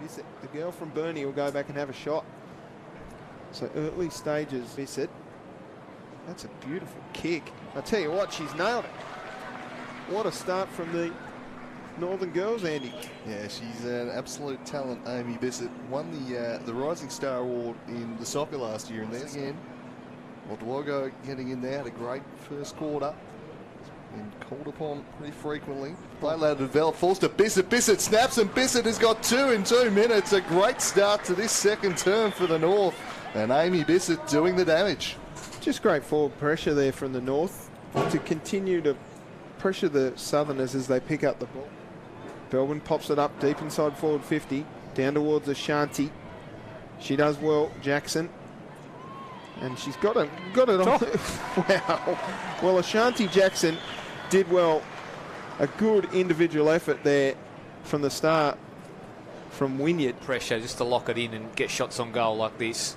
Bissett, the girl from Burnie, will go back and have a shot. So early stages, Bissett. That's a beautiful kick. I tell you what, she's nailed it. What a start from the Northern girls, Andy. Yeah, she's an absolute talent, Amy Bissett. Won the Rising Star Award in the soccer last year, and there's again Odwogo getting in there. Had a great first quarter. Been called upon pretty frequently. Play ladder developed, falls to Bissett. Bissett snaps, and Bissett has got 2 in 2 minutes. A great start to this second term for the North. And Amy Bissett doing the damage. Just great forward pressure there from the North to continue to pressure the Southerners as they pick up the ball. Belbin pops it up deep inside forward 50, down towards Ashanti. She does well, Jackson. And she's got it on. Wow. Well, Ashanti Jackson did well. A good individual effort there from the start from Wynyard. Pressure just to lock it in and get shots on goal like this.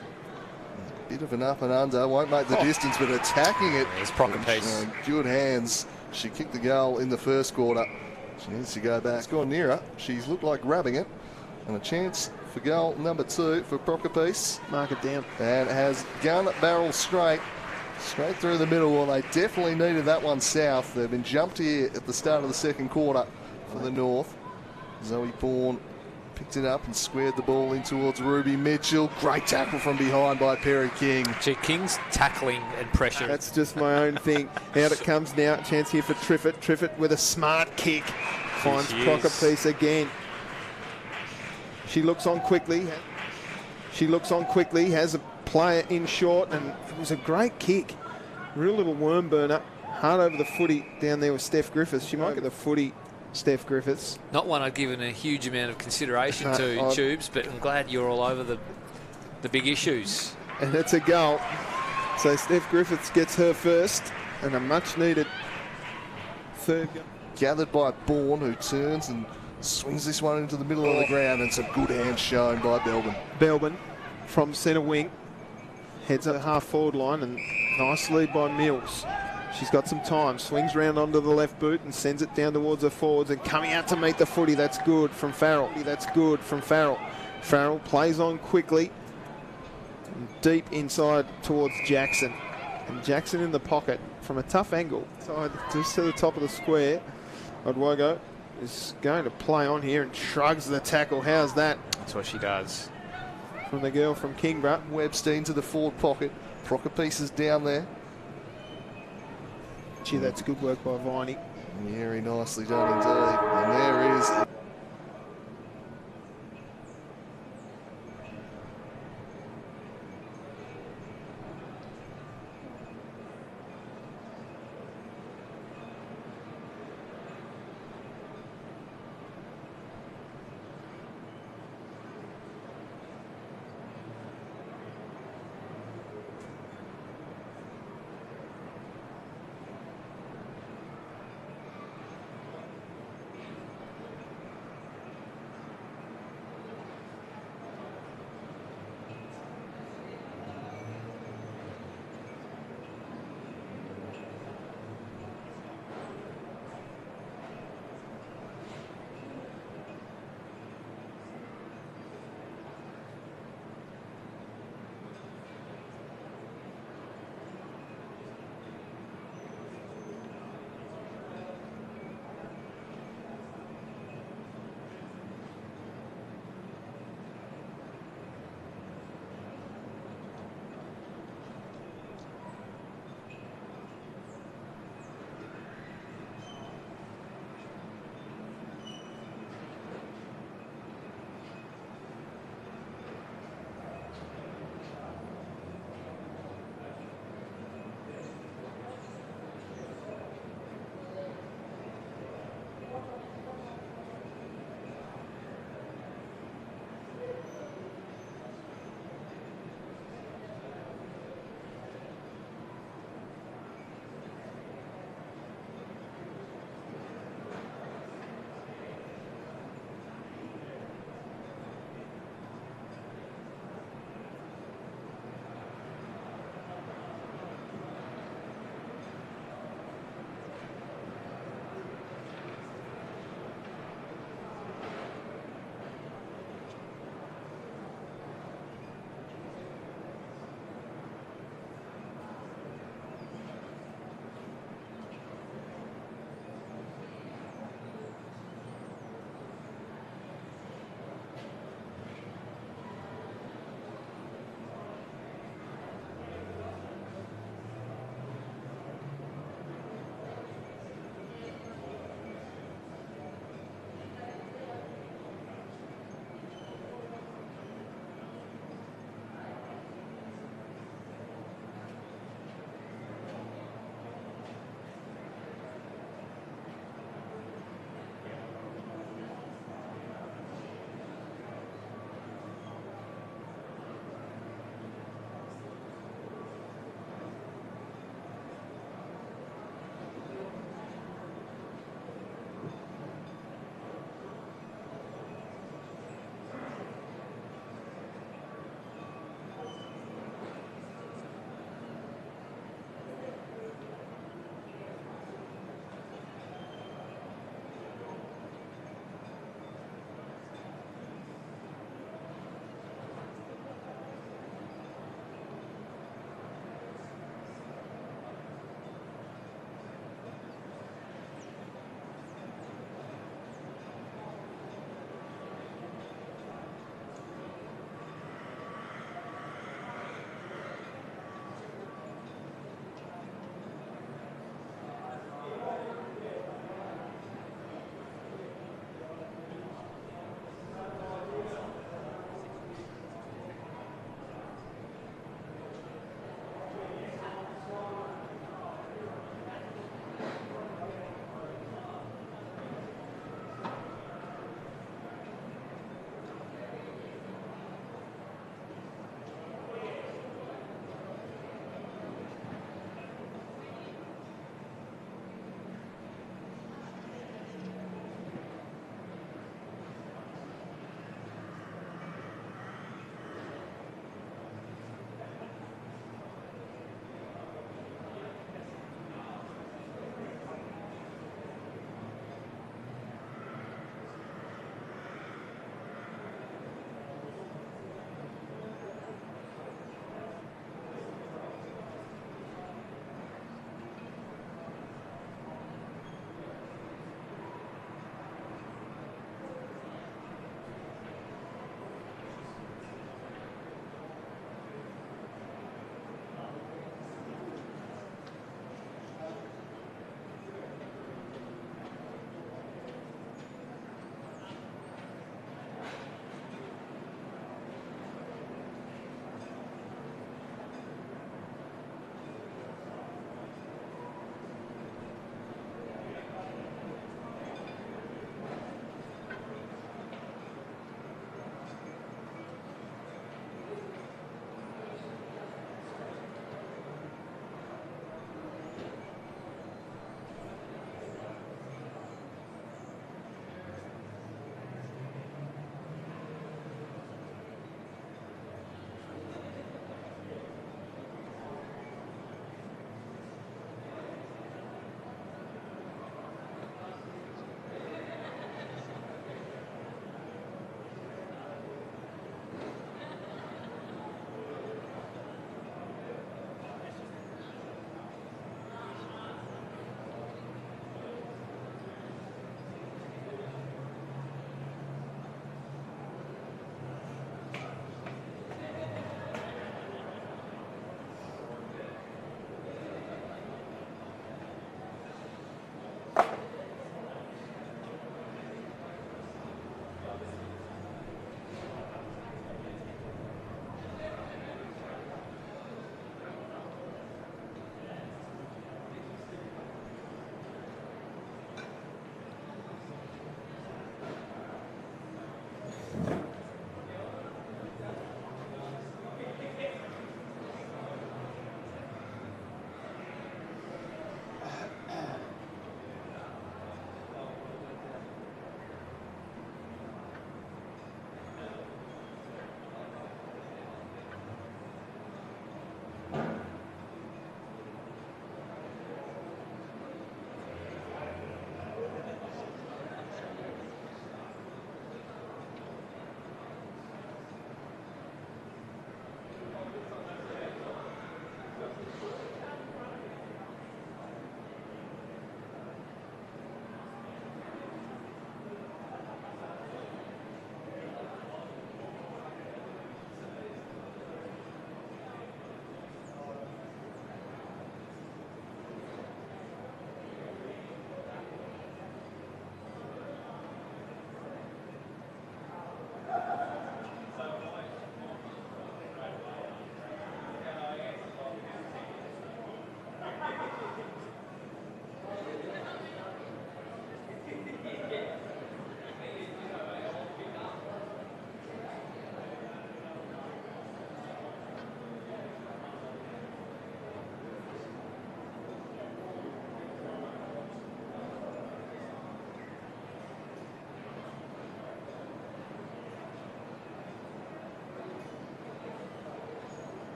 Bit of an up and under, won't make the distance, but attacking it. There's Prokopis. Good hands. She kicked the goal in the first quarter. She needs to go back. It's gone nearer. She's looked like grabbing it. And a chance for goal number 2 for Prokopis. Mark it down. And has gun barrel straight through the middle. Well, they definitely needed that one south. They've been jumped here at the start of the second quarter for the North. Zoe Bourne picked it up and squared the ball in towards Ruby Mitchell. Great tackle from behind by Perry King. Gee, King's tackling and pressure. That's just my own thing. Out it comes now. Chance here for Triffett. Triffett with a smart kick. Finds Prokopis again. She looks on quickly. Has a player in short, and it was a great kick. Real little worm burner. Hard over the footy down there with Steph Griffiths. She might get the footy, Steph Griffiths. Not one I'd given a huge amount of consideration to, Tubes, but I'm glad you're all over the big issues. And it's a goal. So Steph Griffiths gets her first, and a much-needed third goal. Gathered by Bourne, who turns and swings this one into the middle of the ground, and some good hands shown by Belbin. Belbin from centre wing heads at the half-forward line, and nice lead by Mills. She's got some time, swings round onto the left boot and sends it down towards her forwards, and coming out to meet the footy. That's good from Farrell. Farrell plays on quickly, deep inside towards Jackson. And Jackson in the pocket from a tough angle. Side just to the top of the square. Odwogo is going to play on here and shrugs the tackle. How's that? That's what she does. From the girl from Kingborough. Webstein to the forward pocket. Prokopis is down there. Gee, that's good work by Viney. Very nicely done indeed. And there is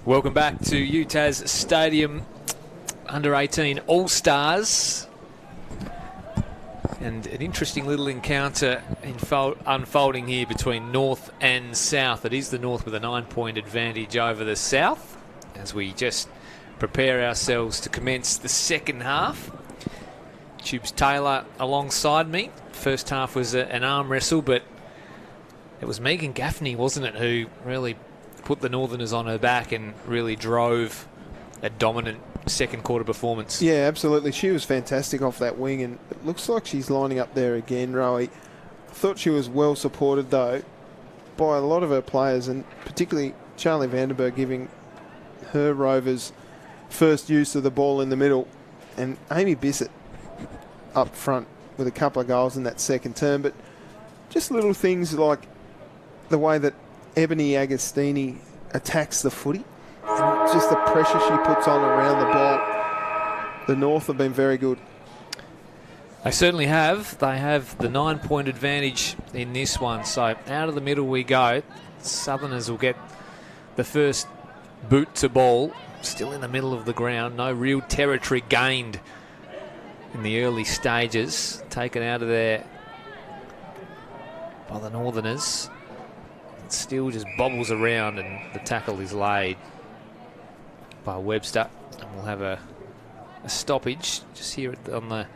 Welcome back to UTAS Stadium, under-18 All-Stars. And an interesting little encounter unfolding here between North and South. It is the North with a 9-point advantage over the South as we just prepare ourselves to commence the second half. Tubes Taylor alongside me. First half was an arm wrestle, but it was Megan Gaffney, wasn't it, who really put the Northerners on her back and really drove a dominant second quarter performance. Yeah, absolutely. She was fantastic off that wing, and it looks like she's lining up there again, Rowie. I thought she was well supported, though, by a lot of her players, and particularly Charlie Vandenberg giving her Rovers first use of the ball in the middle, and Amy Bissett up front with a couple of goals in that second term. But just little things like the way that Ebony Agostini attacks the footy and just the pressure she puts on around the ball. The North have been very good. They certainly have. They have the 9-point advantage in this one. So out of the middle we go. Southerners will get the first boot to ball. Still in the middle of the ground. No real territory gained in the early stages. Taken out of there by the Northerners. Still just bobbles around, and the tackle is laid by Webster, and we'll have a stoppage just here on the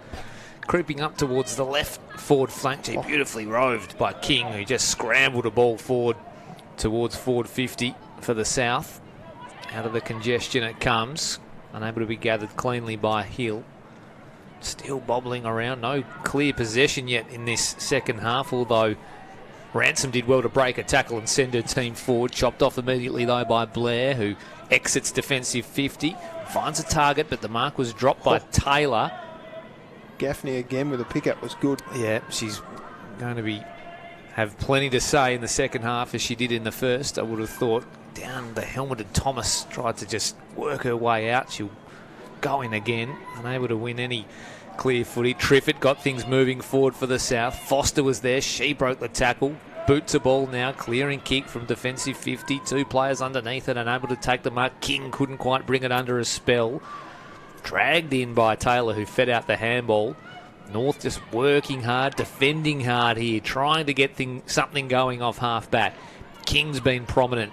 creeping up towards the left forward flank. Beautifully roved by King, who just scrambled a ball forward towards forward 50 for the South. Out of the congestion it comes, unable to be gathered cleanly by Hill. Still bobbling around, no clear possession yet in this second half, although Ransom did well to break a tackle and send her team forward. Chopped off immediately, though, by Blair, who exits defensive 50. Finds a target, but the mark was dropped by Taylor. Gaffney again with a pickup was good. Yeah, she's going to have plenty to say in the second half, as she did in the first. I would have thought. Down the helmeted Thomas tried to just work her way out. She'll go in again, unable to win any clear footy. Triffett got things moving forward for the South. Foster was there. She broke the tackle. Boot to ball now. Clearing kick from defensive 50. Two players underneath it, unable to take the mark. King couldn't quite bring it under a spell. Dragged in by Taylor, who fed out the handball. North just working hard, defending hard here, trying to get something going off half back. King's been prominent.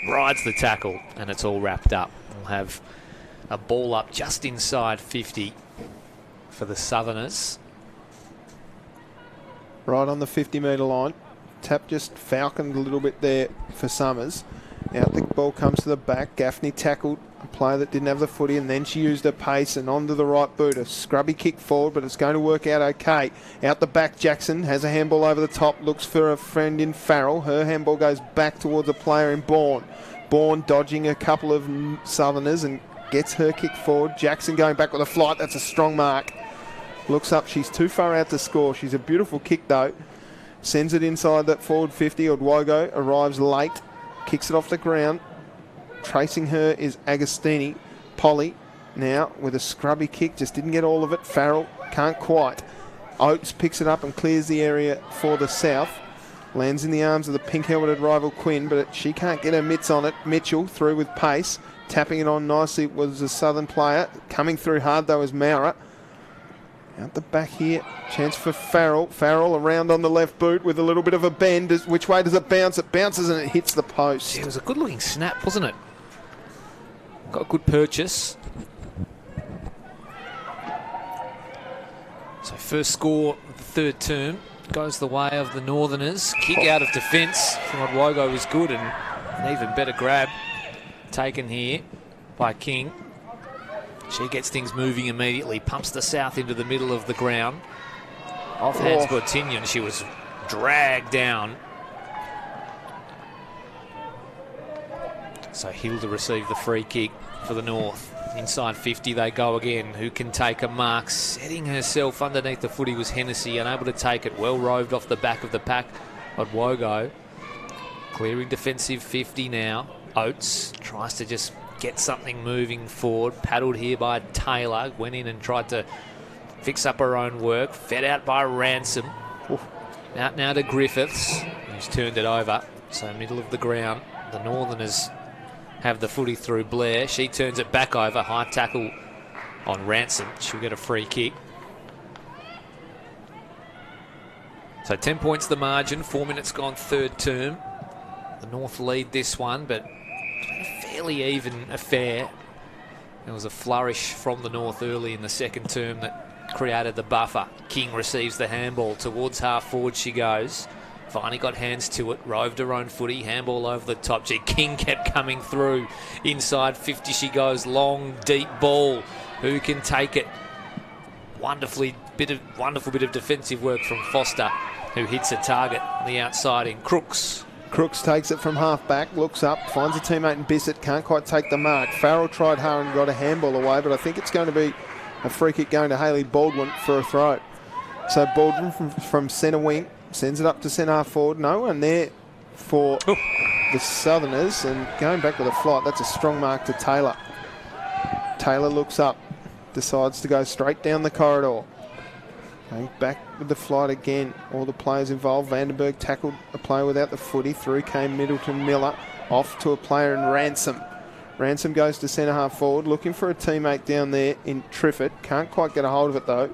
Rides the tackle, and it's all wrapped up. We'll have a ball up just inside 50 for the Southerners. Right on the 50-metre line. Tap just falconed a little bit there for Summers. Out the ball comes to the back. Gaffney tackled a player that didn't have the footy, and then she used her pace and onto the right boot. A scrubby kick forward, but it's going to work out okay. Out the back, Jackson has a handball over the top, looks for a friend in Farrell. Her handball goes back towards a player in Bourne. Bourne dodging a couple of Southerners and gets her kick forward. Jackson going back with a flight. That's a strong mark. Looks up. She's too far out to score. She's a beautiful kick, though. Sends it inside that forward 50. Odwogo arrives late. Kicks it off the ground. Tracing her is Agostini. Polly now with a scrubby kick. Just didn't get all of it. Farrell can't quite. Oates picks it up and clears the area for the South. Lands in the arms of the pink-helmeted rival Quinn, but she can't get her mitts on it. Mitchell through with pace. Tapping it on nicely was a Southern player. Coming through hard, though, is Maurer. Out the back here, chance for Farrell. Farrell around on the left boot with a little bit of a bend. Which way does it bounce? It bounces and it hits the post. It was a good-looking snap, wasn't it? Got a good purchase. So first score of the third term goes the way of the Northerners. Kick out of defence from Odwogo was good, and an even better grab taken here by King. She gets things moving immediately, pumps the South into the middle of the ground. Off hands Bortignon, she was dragged down. So Hill to receive the free kick for the North. Inside 50 they go again. Who can take a mark? Setting herself underneath the footy was Hennessy, unable to take it. Well roved off the back of the pack. Odwogo clearing defensive 50 now. Oates tries to just get something moving forward. Paddled here by Taylor. Went in and tried to fix up her own work. Fed out by Ransom. Out now to Griffiths, who's turned it over. So middle of the ground. The Northerners have the footy through Blair. She turns it back over. High tackle on Ransom. She'll get a free kick. So 10 points the margin. 4 minutes gone third term. The North lead this one, but a fairly even affair. There was a flourish from the North early in the second term that created the buffer. King receives the handball. Towards half forward she goes. Finally got hands to it. Roved her own footy. Handball over the top. King kept coming through. Inside 50 she goes. Long, deep ball. Who can take it? Wonderful bit of defensive work from Foster, who hits a target on the outside in Crooks. Crooks takes it from half back, looks up, finds a teammate in Bissett, can't quite take the mark. Farrell tried hard and got a handball away, but I think it's going to be a free kick going to Hayley Baldwin for a throw. So Baldwin from centre wing sends it up to centre half forward. No one there for the Southerners, and going back with a flight, that's a strong mark to Taylor. Taylor looks up, decides to go straight down the corridor. Going back with the flight again. All the players involved. Vandenberg tackled a player without the footy. Through came Middleton Miller. Off to a player in Ransom. Ransom goes to centre half forward. Looking for a teammate down there in Triffett. Can't quite get a hold of it though.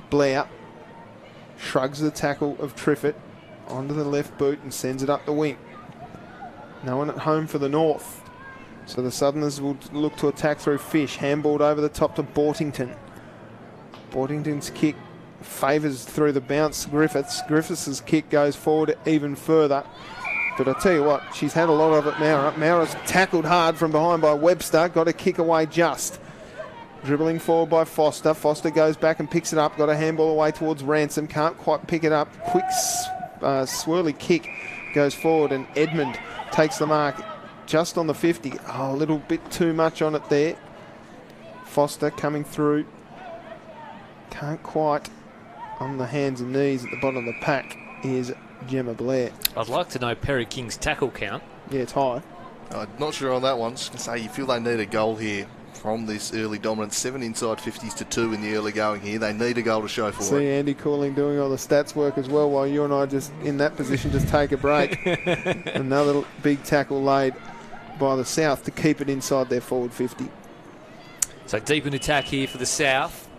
Blair shrugs the tackle of Triffett onto the left boot and sends it up the wing. No one at home for the North. So the Southerners will look to attack through Fish. Handballed over the top to Bortington. Bortington's kick favours through the bounce Griffiths. Griffiths' kick goes forward even further. But I tell you what, she's had a lot of it, Maurer. Maurer's tackled hard from behind by Webster. Got a kick away just. Dribbling forward by Foster. Foster goes back and picks it up. Got a handball away towards Ransom. Can't quite pick it up. Quick swirly kick goes forward, and Edmund takes the mark just on the 50. Oh, a little bit too much on it there. Foster coming through. Can't quite. On the hands and knees at the bottom of the pack is Gemma Blair. I'd like to know Perry King's tackle count. Yeah, it's high. I'm not sure on that one. Just going to say, you feel they need a goal here from this early dominance. 7 inside 50s to 2 in the early going here. They need a goal to show for it. See Andy Cooling doing all the stats work as well, while you and I just in that position just take a break. Another big tackle laid by the South to keep it inside their forward 50. So deep in attack here for the South.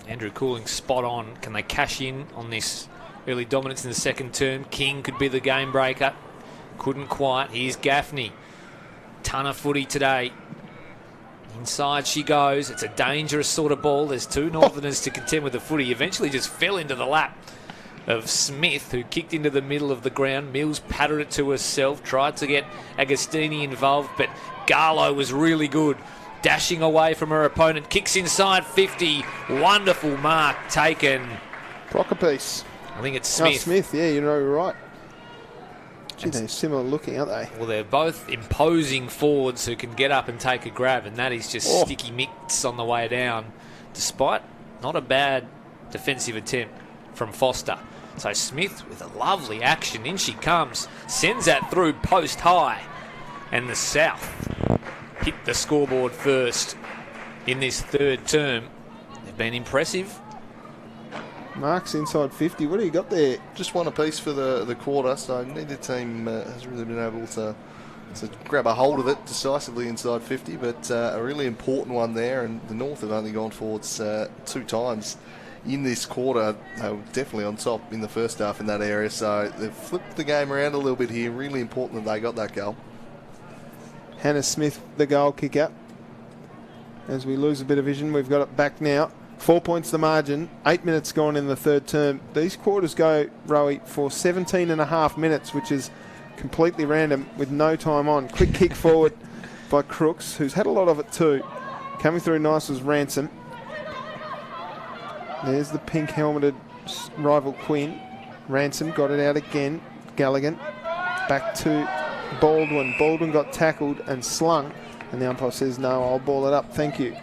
Andrew Cooling spot on. Can they cash in on this early dominance in the second term? King could be the game breaker. Couldn't quite. Here's Gaffney. Ton of footy today. Inside she goes. It's a dangerous sort of ball. There's two Northerners to contend with the footy. Eventually just fell into the lap of Smith, who kicked into the middle of the ground. Mills patted it to herself. Tried to get Agostini involved, but Garlow was really good. Dashing away from her opponent, kicks inside 50. Wonderful mark taken. Prockerpiece. I think it's Smith. Oh, Smith, yeah, you're right. Gee, they're similar looking, aren't they? Well, they're both imposing forwards who can get up and take a grab, and that is just sticky mix on the way down, despite not a bad defensive attempt from Foster. So Smith with a lovely action. In she comes. Sends that through post high. And the South hit the scoreboard first in this third term. They've been impressive. Marks inside 50. What do you got there? Just one apiece for the quarter, so neither team has really been able to grab a hold of it decisively inside 50, but a really important one there, and the North have only gone forwards 2 times in this quarter. They were definitely on top in the first half in that area, so they've flipped the game around a little bit here. Really important that they got that goal. Hannah Smith, the goal kicker. As we lose a bit of vision, we've got it back now. 4 points the margin. 8 minutes gone in the third term. These quarters go, Rowie, for 17 and a half minutes, which is completely random with no time on. Quick kick forward by Crooks, who's had a lot of it too. Coming through nice was Ransom. There's the pink helmeted rival Quinn. Ransom got it out again. Galligan back to Baldwin. Baldwin got tackled and slung, and the umpire says, no, I'll ball it up, thank you.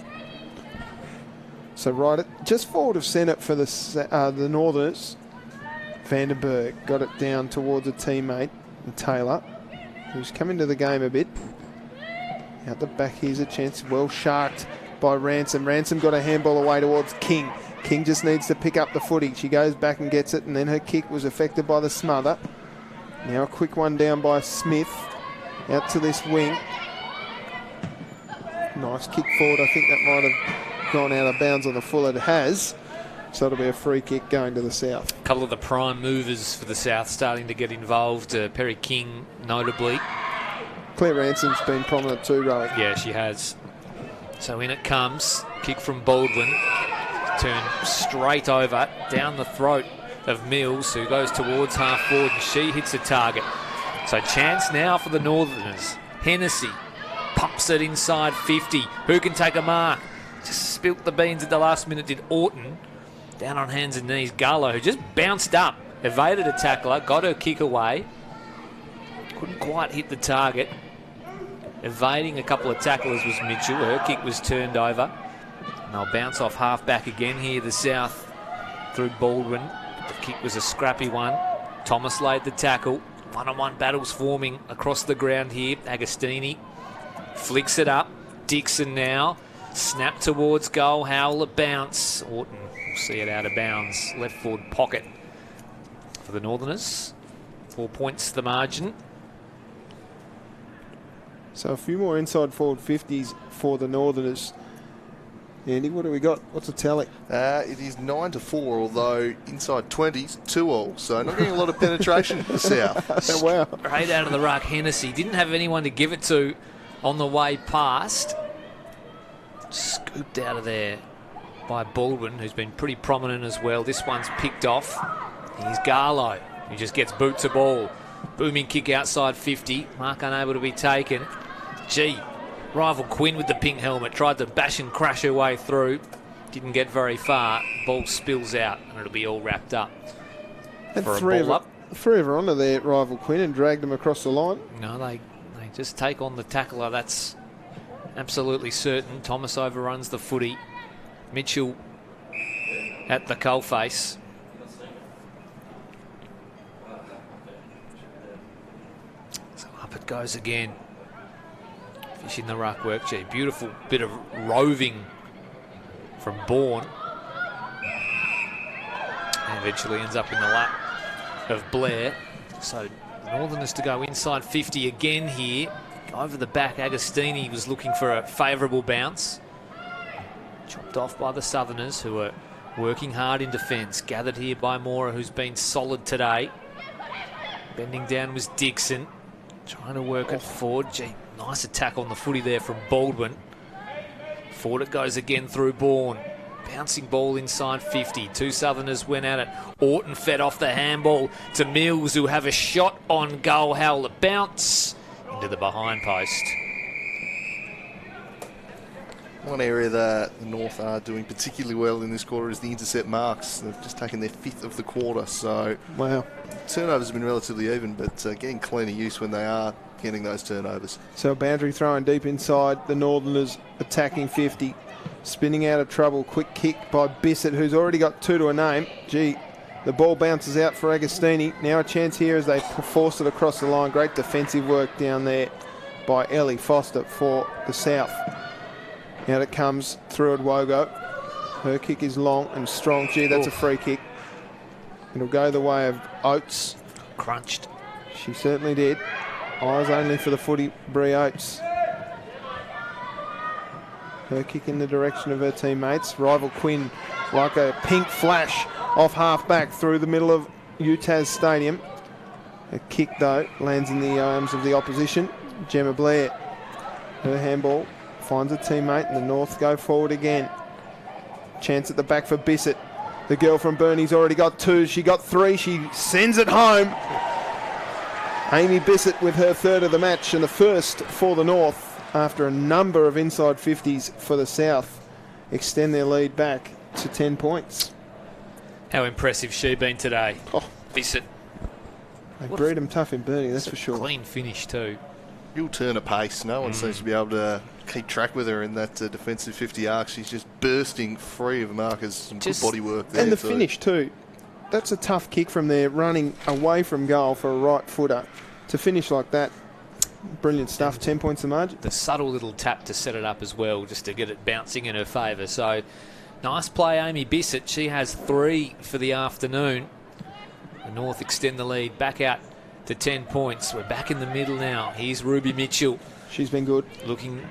So right at just forward of centre for the Northerners. Vandenberg got it down towards a teammate, Taylor, who's come into the game a bit. Out the back, here's a chance. Well sharked by Ransom. Ransom got a handball away towards King. King just needs to pick up the footy. She goes back and gets it, and then her kick was affected by the smother. Now a quick one down by Smith. Out to this wing. Nice kick forward. I think that might have gone out of bounds on the full. It has. So it'll be a free kick going to the South. A couple of the prime movers for the South starting to get involved. Perry King, notably. Claire Ransom's been prominent too, Rowie. Yeah, she has. So in it comes. Kick from Baldwin. Turn straight over, down the throat of Mills, who goes towards half forward, and she hits a target. So chance now for the Northerners. Hennessy pumps it inside 50. Who can take a mark? Just spilt the beans at the last minute, did Orton. Down on hands and knees, Garlow, who just bounced up, evaded a tackler, got her kick away. Couldn't quite hit the target. Evading a couple of tacklers was Mitchell. Her kick was turned over. And they'll bounce off half back again here, the South, through Baldwin. The kick was a scrappy one. Thomas laid the tackle. One-on-one battles forming across the ground here. Agostini flicks it up. Dixon now. Snap towards goal. Howell a bounce. Orton will see it out of bounds. Left forward pocket for the Northerners. 4 points the margin. So a few more inside forward 50s for the Northerners. Andy, what do we got? What's the tally? It is 9-4, although inside 20s, 2-all. So not getting a lot of penetration to the South. Wow. Straight out of the ruck, Hennessy. Didn't have anyone to give it to on the way past. Scooped out of there by Baldwin, who's been pretty prominent as well. This one's picked off. Here's Garlow, who just gets boot to ball. Booming kick outside 50. Mark unable to be taken. Rival Quinn with the pink helmet tried to bash and crash her way through. Didn't get very far. Ball spills out and it'll be all wrapped up. And for three a ball up. Three of her onto their rival Quinn and dragged them across the line. No, they just take on the tackler. That's absolutely certain. Thomas overruns the footy. Mitchell at the coalface. So up it goes again. Fish in the ruck work. Gee, beautiful bit of roving from Bourne. And eventually ends up in the lap of Blair. So the Northerners to go inside 50 again here. Over the back, Agostini was looking for a favourable bounce. Chopped off by the Southerners, who are working hard in defence. Gathered here by Mora, who's been solid today. Bending down was Dixon. Trying to work it forward. Gee, nice attack on the footy there from Baldwin. Forward it goes again through Bourne. Bouncing ball inside 50. Two Southerners went at it. Orton fed off the handball to Mills, who have a shot on goal. Howell the bounce into the behind post. One area that the North are doing particularly well in this quarter is the intercept marks. They've just taken their 5th of the quarter. So wow, turnovers have been relatively even, but getting cleaner use when they are getting those turnovers. So boundary throwing deep inside. The Northerners attacking 50. Spinning out of trouble. Quick kick by Bissett, who's already got 2 to a name. Gee, the ball bounces out for Agostini. Now a chance here as they force it across the line. Great defensive work down there by Ellie Foster for the South. Out it comes through Adwogo. Her kick is long and strong. Gee, that's a free kick. It'll go the way of Oates. Crunched. She certainly did. Eyes only for the footy, Bree Oates. Her kick in the direction of her teammates. Rival Quinn, like a pink flash off half back through the middle of UTAS Stadium. A kick, though, lands in the arms of the opposition. Gemma Blair. Her handball finds a teammate, and the North go forward again. Chance at the back for Bissett. The girl from Burney's already got 2. She got 3. She sends it home. Amy Bissett with her 3rd of the match and the first for the North after a number of inside 50s for the South. Extend their lead back to 10 points. How impressive she been today. Oh, Bissett. They breed them tough in Burney, that's for sure. Clean finish too. Real turn of pace. No one seems to be able to keep track with her in that defensive 50 arc. She's just bursting free of markers. Some good body work there. And the finish too. That's a tough kick from there, running away from goal for a right footer. To finish like that, brilliant stuff. 10 points the margin. The subtle little tap to set it up as well, just to get it bouncing in her favour. So nice play, Amy Bissett. She has 3 for the afternoon. The North extend the lead back out to 10 points. We're back in the middle now. Here's Ruby Mitchell. She's been good. Looking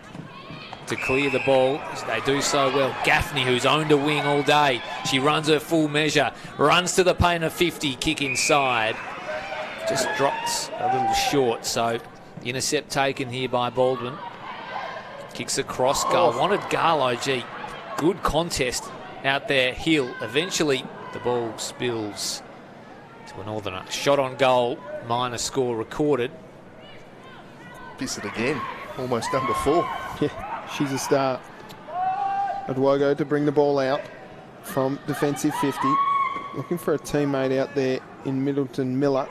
to clear the ball. They do so well. Gaffney, who's owned a wing all day, she runs her full measure, runs to the paint of 50, kick inside. Just drops a little short, so intercept taken here by Baldwin. Kicks across goal. Wanted Garlow, gee. Good contest out there, Hill. Eventually, the ball spills to a Northerner. Shot on goal, minor score recorded. Bissett again, almost number 4. Yeah, she's a star. Adwogo to bring the ball out from defensive 50. Looking for a teammate out there in Middleton Miller.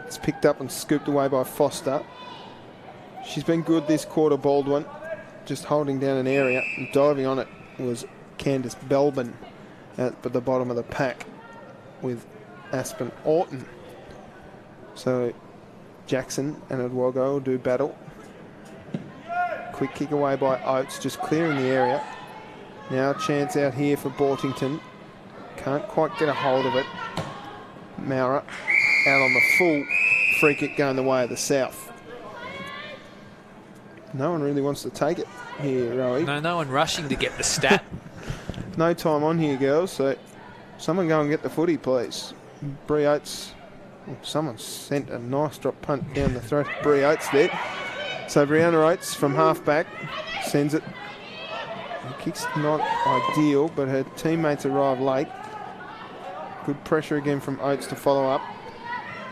It's picked up and scooped away by Foster. She's been good this quarter, Baldwin. Just holding down an area. And diving on it was Candice Belbin at the bottom of the pack with Aspen Orton. So Jackson and Adwogo will do battle. Quick kick away by Oates, just clearing the area. Now a chance out here for Bortington. Can't quite get a hold of it. Maurer out on the full free kick going the way of the South. No one really wants to take it here, Rowie. No one rushing to get the stat. No time on here, girls, so someone go and get the footy, please. Bree Oates. Oh, someone sent a nice drop punt down the throat of Bree Oates there. So Brianna Oates from half-back sends it. The kick's not ideal, but her teammates arrive late. Good pressure again from Oates to follow up.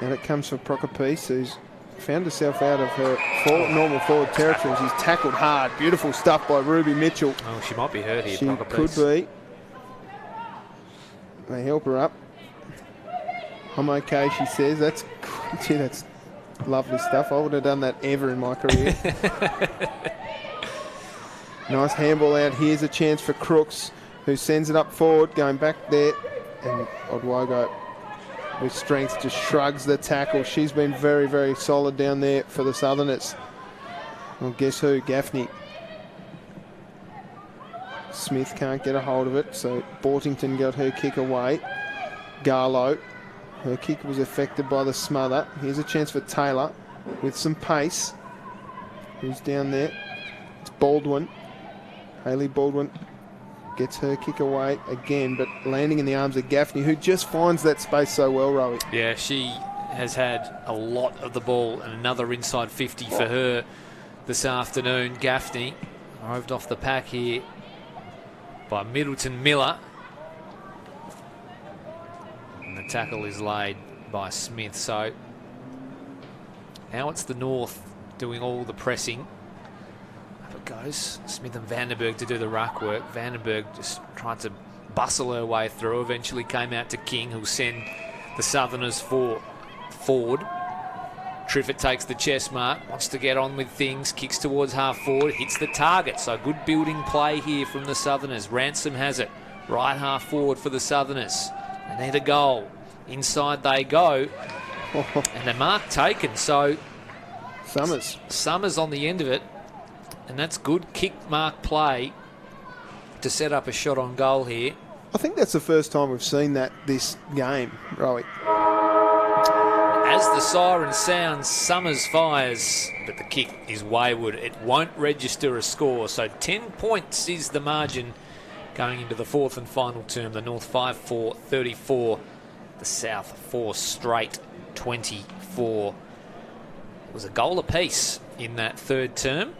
And it comes for Prokopiece, who's found herself out of her normal forward territory. She's tackled hard. Beautiful stuff by Ruby Mitchell. Oh, she might be hurt here, She Prokopiece. could be. They help her up. I'm okay, she says. That's gee, that's lovely stuff. I would have done that ever in my career. Nice handball out. Here's a chance for Crooks, who sends it up forward, going back there. And Odwogo, with strength, just shrugs the tackle. She's been very, very solid down there for the Southerners. Well, guess who? Gaffney. Smith can't get a hold of it, so Bortington got her kick away. Garlow, her kick was affected by the smother. Here's a chance for Taylor with some pace. Who's down there? It's Baldwin. Hayley Baldwin gets her kick away again, but landing in the arms of Gaffney, who just finds that space so well, Rowie. Yeah, she has had a lot of the ball, and another inside 50 for her this afternoon. Gaffney roved off the pack here by Middleton Miller. And the tackle is laid by Smith. So now it's the North doing all the pressing. Up it goes. Smith and Vandenberg to do the ruck work. Vandenberg just tried to bustle her way through. Eventually came out to King, who'll send the Southerners forward. Triffett takes the chest mark, wants to get on with things, kicks towards half forward, hits the target. So good building play here from the Southerners. Ransom has it. Right half forward for the Southerners. They need a goal. Inside they go. And the mark taken. So Summers on the end of it. And that's good kick mark play to set up a shot on goal here. I think that's the first time we've seen that this game, Rowie. As the siren sounds, Summers fires, but the kick is wayward. It won't register a score. So 10 points is the margin going into the fourth and final term. The North 5-4-34. The South 4 straight 24. It was a goal apiece in that third term.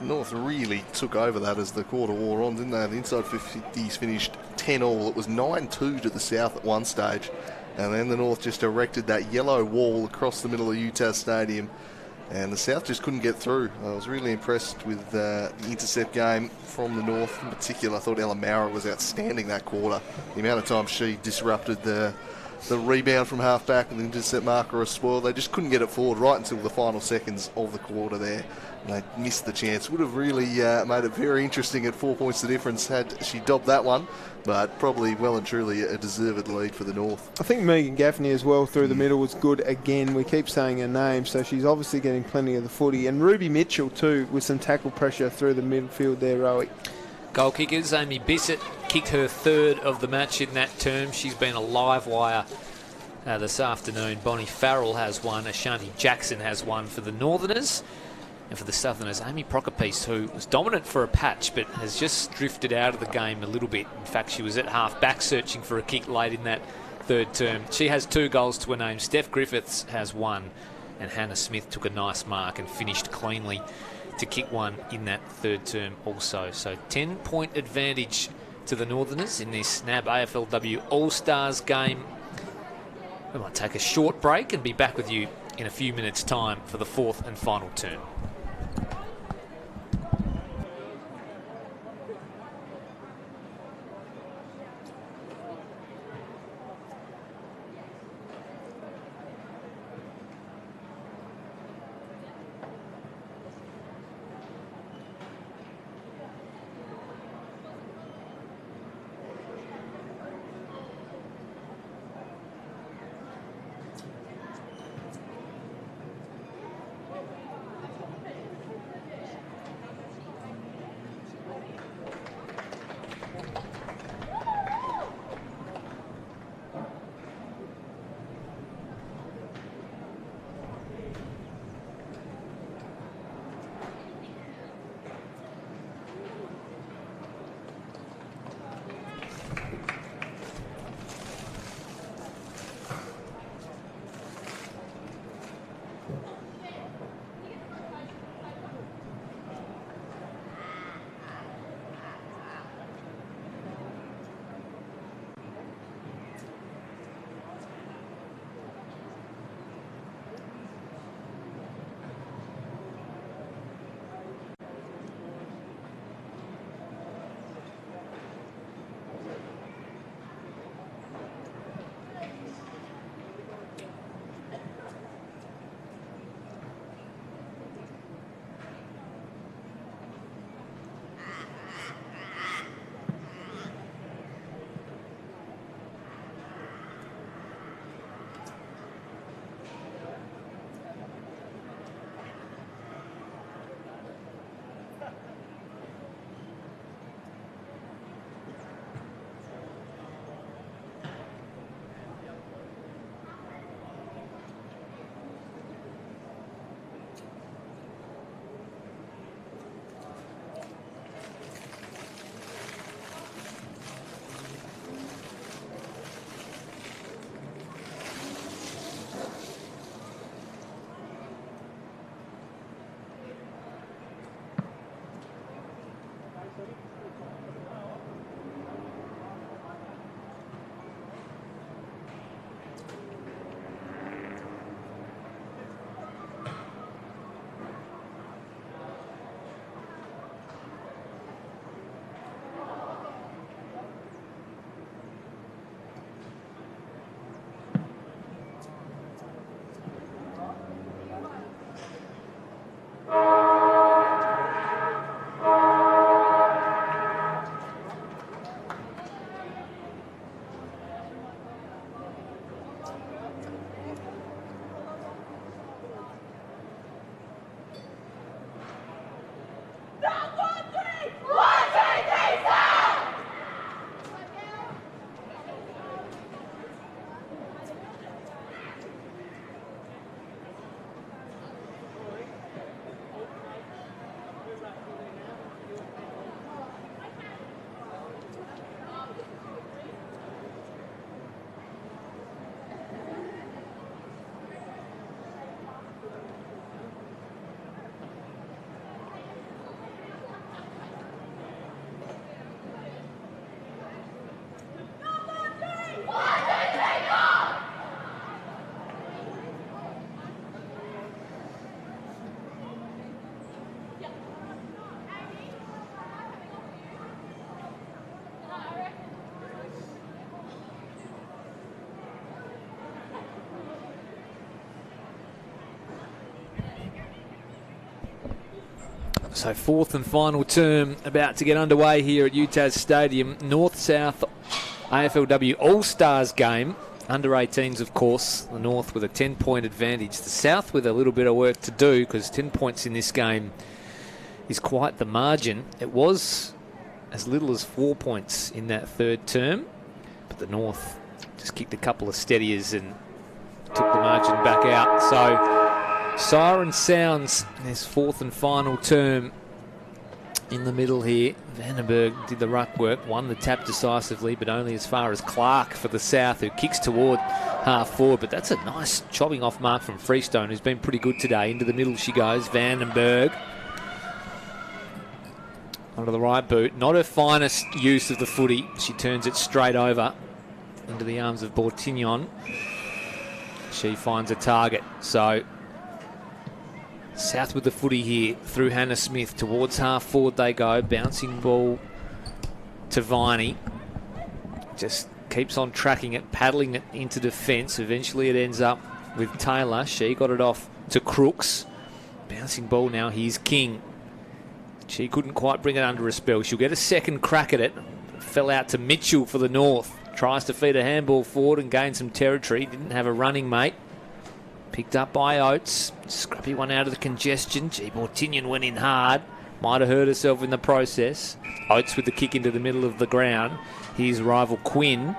North really took over that as the quarter wore on, didn't they? The inside 50s finished 10-all. It was 9-2 to the South at one stage. And then the North just erected that yellow wall across the middle of UTAS Stadium. And the South just couldn't get through. I was really impressed with the intercept game from the North in particular. I thought Ella Maurer was outstanding that quarter. The amount of time she disrupted the rebound from half-back and the intercept marker as well. They just couldn't get it forward right until the final seconds of the quarter there. And they missed the chance. Would have really made it very interesting at 4 points the difference had she dobbed that one. But probably well and truly a deserved lead for the North. I think Megan Gaffney as well through the middle was good again. We keep saying her name, so she's obviously getting plenty of the footy. And Ruby Mitchell too, with some tackle pressure through the midfield there, Rowie. Goal kickers, Amy Bissett kicked her third of the match in that term. She's been a live wire this afternoon. Bonnie Farrell has one. Ashanti Jackson has one for the Northerners. And for the Southerners, Amy Procopiece, who was dominant for a patch but has just drifted out of the game a little bit. In fact, she was at half-back searching for a kick late in that third term. She has 2 goals to her name. Steph Griffiths has 1. And Hannah Smith took a nice mark and finished cleanly to kick 1 in that third term also. So 10-point advantage to the Northerners in this NAB AFLW All-Stars game. We might take a short break and be back with you in a few minutes' time for the 4th and final turn. So 4th and final term about to get underway here at UTAS Stadium. North-South AFLW All-Stars game. Under 18s, of course. The North with a 10-point advantage. The South with a little bit of work to do because 10 points in this game is quite the margin. It was as little as 4 points in that third term. But the North just kicked a couple of steadiers and took the margin back out. So Siren sounds his fourth and final term in the middle here. Vandenberg did the ruck work, won the tap decisively, but only as far as Clark for the South, who kicks toward half forward. But that's a nice chopping off mark from Freestone, who's been pretty good today. Into the middle she goes, Vandenberg. Onto the right boot. Not her finest use of the footy. She turns it straight over into the arms of Bortignon. She finds a target. So South with the footy here through Hannah Smith. Towards half forward they go. Bouncing ball to Viney. Just keeps on tracking it, paddling it into defence. Eventually it ends up with Taylor. She got it off to Crooks. Bouncing ball now. Here's King. She couldn't quite bring it under a spell. She'll get a second crack at it. Fell out to Mitchell for the North. Tries to feed a handball forward and gain some territory. Didn't have a running mate. Picked up by Oates. Scrappy one out of the congestion. Bortignon went in hard. Might have hurt herself in the process. Oates with the kick into the middle of the ground. Here's rival Quinn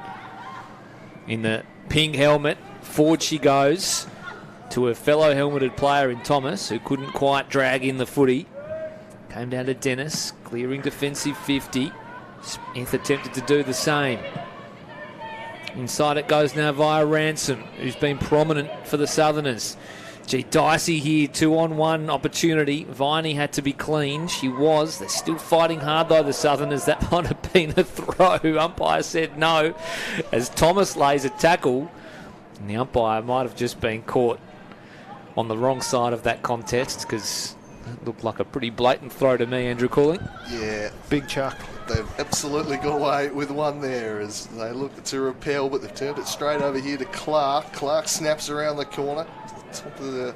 in the pink helmet. Forward she goes to her fellow helmeted player in Thomas, who couldn't quite drag in the footy. Came down to Dennis, clearing defensive 50. Smith attempted to do the same. Inside it goes now via Ransom, who's been prominent for the Southerners. Dicey here, 2-on-1 opportunity. Viney had to be clean. She was. They're still fighting hard though, the Southerners. That might have been a throw. Umpire said no, as Thomas lays a tackle. And the umpire might have just been caught on the wrong side of that contest, because it looked like a pretty blatant throw to me, Andrew Cooling. Yeah. Big chuck. They've absolutely got away with one there as they looked to repel, but they've turned it straight over here to Clark. Clark snaps around the corner. Top of the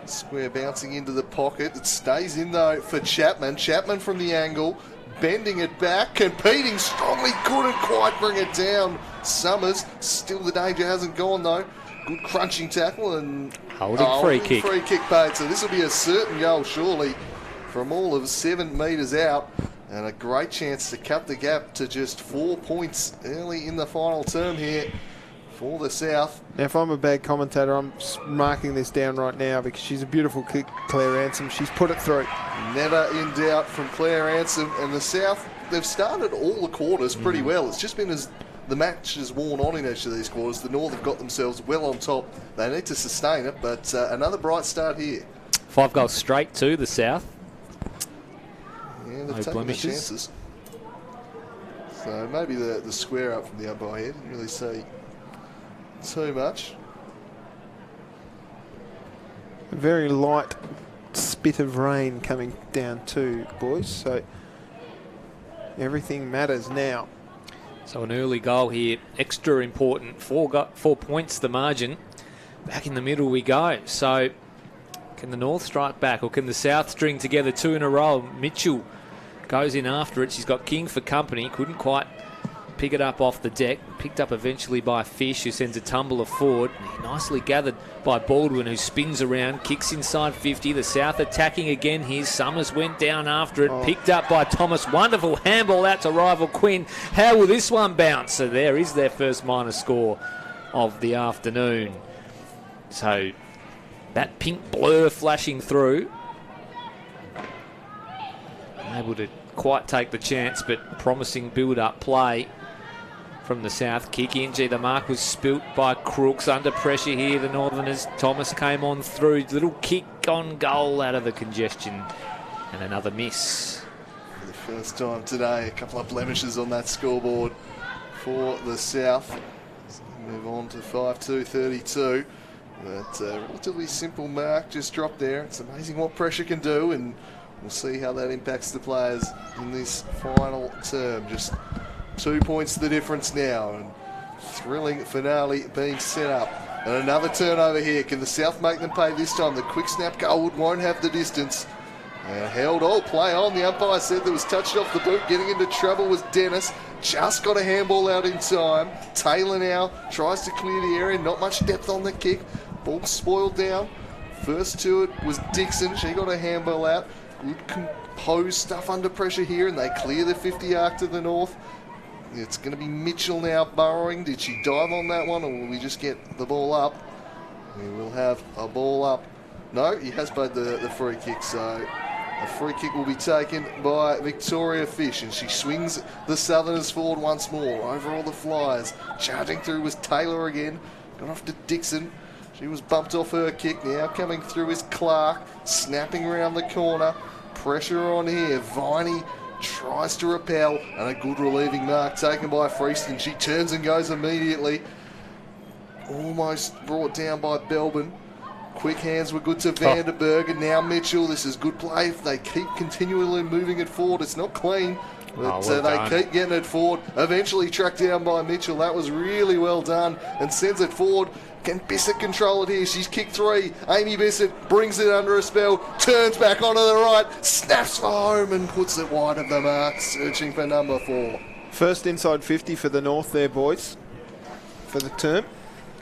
square, bouncing into the pocket. It stays in though for Chapman. Chapman from the angle, bending it back, competing strongly, couldn't quite bring it down. Summers, still the danger hasn't gone though. Good crunching tackle and holding free kick. Free kick paid. So this will be a certain goal surely from all of 7 metres out. And a great chance to cut the gap to just 4 points early in the final term here for the South. Now, if I'm a bad commentator, I'm marking this down right now because she's a beautiful kick, Claire Ransom. She's put it through. Never in doubt from Claire Ransom. And the South, they've started all the quarters pretty well. It's just been as the match has worn on in each of these quarters. The North have got themselves well on top. They need to sustain it, but another bright start here. 5 goals straight to the South. Yeah, they've taken the chances. So maybe the square up from the umpire here. Didn't really see too much. A very light spit of rain coming down too, boys. So everything matters now. So an early goal here, extra important. 4 points the margin. Back in the middle we go. So can the North strike back, or can the South string together 2 in a row? Mitchell goes in after it. She's got King for company. Couldn't quite pick it up off the deck. Picked up eventually by Fish, who sends a tumbler forward. Nicely gathered by Baldwin, who spins around, kicks inside 50. The South attacking again here. Summers went down after it. Picked up by Thomas. Wonderful handball out to rival Quinn. How will this one bounce? So there is their first minor score of the afternoon. So that pink blur flashing through. Able to quite take the chance, but promising build-up play from the South. Kick in. The mark was spilt by Crooks. Under pressure here, the Northerners. Thomas came on through. Little kick on goal out of the congestion. And another miss. For the first time today, a couple of blemishes on that scoreboard for the South. So move on to 5-2-32. But a relatively simple mark just dropped there. It's amazing what pressure can do, and we'll see how that impacts the players in this final term. Just 2 points the difference now, and thrilling finale being set up. And another turnover here. Can the South make them pay this time? The quick snap goal won't have the distance. And held all play on. The umpire said that was touched off the boot. Getting into trouble was Dennis. Just got a handball out in time. Taylor now tries to clear the area. Not much depth on the kick. Ball spoiled down. First to it was Dixon. She got a handball out. Good composed stuff under pressure here, and they clear the 50 arc to the North. It's going to be Mitchell now burrowing. Did she dive on that one, or will we just get the ball up? We will have a ball up No, he has played the free kick, so a free kick will be taken by Victoria Fish, and she swings the Southerners forward once more. Over all the Flyers. Charging through was Taylor again. Got off to Dixon. She was bumped off her kick. Now coming through is Clark. Snapping around the corner. Pressure on here. Viney tries to repel, and a good relieving mark taken by Freeston. She turns and goes immediately. Almost brought down by Belbin. Quick hands were good to Vandenberg, and now Mitchell. This is good play. If they keep continually moving it forward, it's not clean, but they keep getting it forward. Eventually tracked down by Mitchell. That was really well done, and sends it forward. Can Bissett control it here? She's kicked 3. Amy Bissett brings it under a spell, turns back onto the right, snaps for home and puts it wide of the mark, searching for number 4. First inside 50 for the North there, boys, for the term.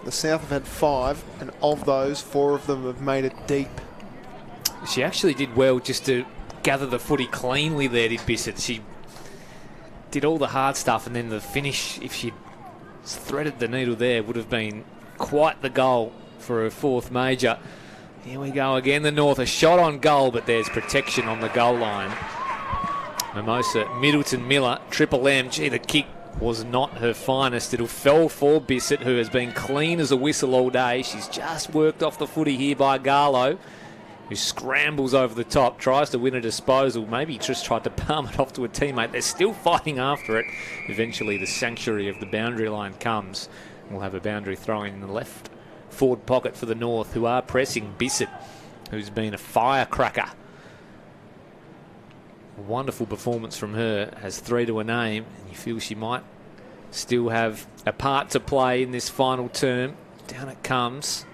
The South have had 5, and of those, 4 of them have made it deep. She actually did well just to gather the footy cleanly there, did Bissett. She did all the hard stuff, and then the finish, if she'd threaded the needle there, would have been quite the goal for her 4th major. Here we go again, the North. A shot on goal, but there's protection on the goal line. Mimosa, Middleton, Miller, Triple M. Gee, the kick was not her finest. It'll fell for Bissett, who has been clean as a whistle all day. She's just worked off the footy here by Garlow, who scrambles over the top, tries to win a disposal. Maybe just tried to palm it off to a teammate. They're still fighting after it. Eventually, the sanctuary of the boundary line comes. We'll have a boundary throwing in the left forward pocket for the North, who are pressing Bissett, who's been a firecracker. Wonderful performance from her, has 3 to a name, and you feel she might still have a part to play in this final term. Down it comes.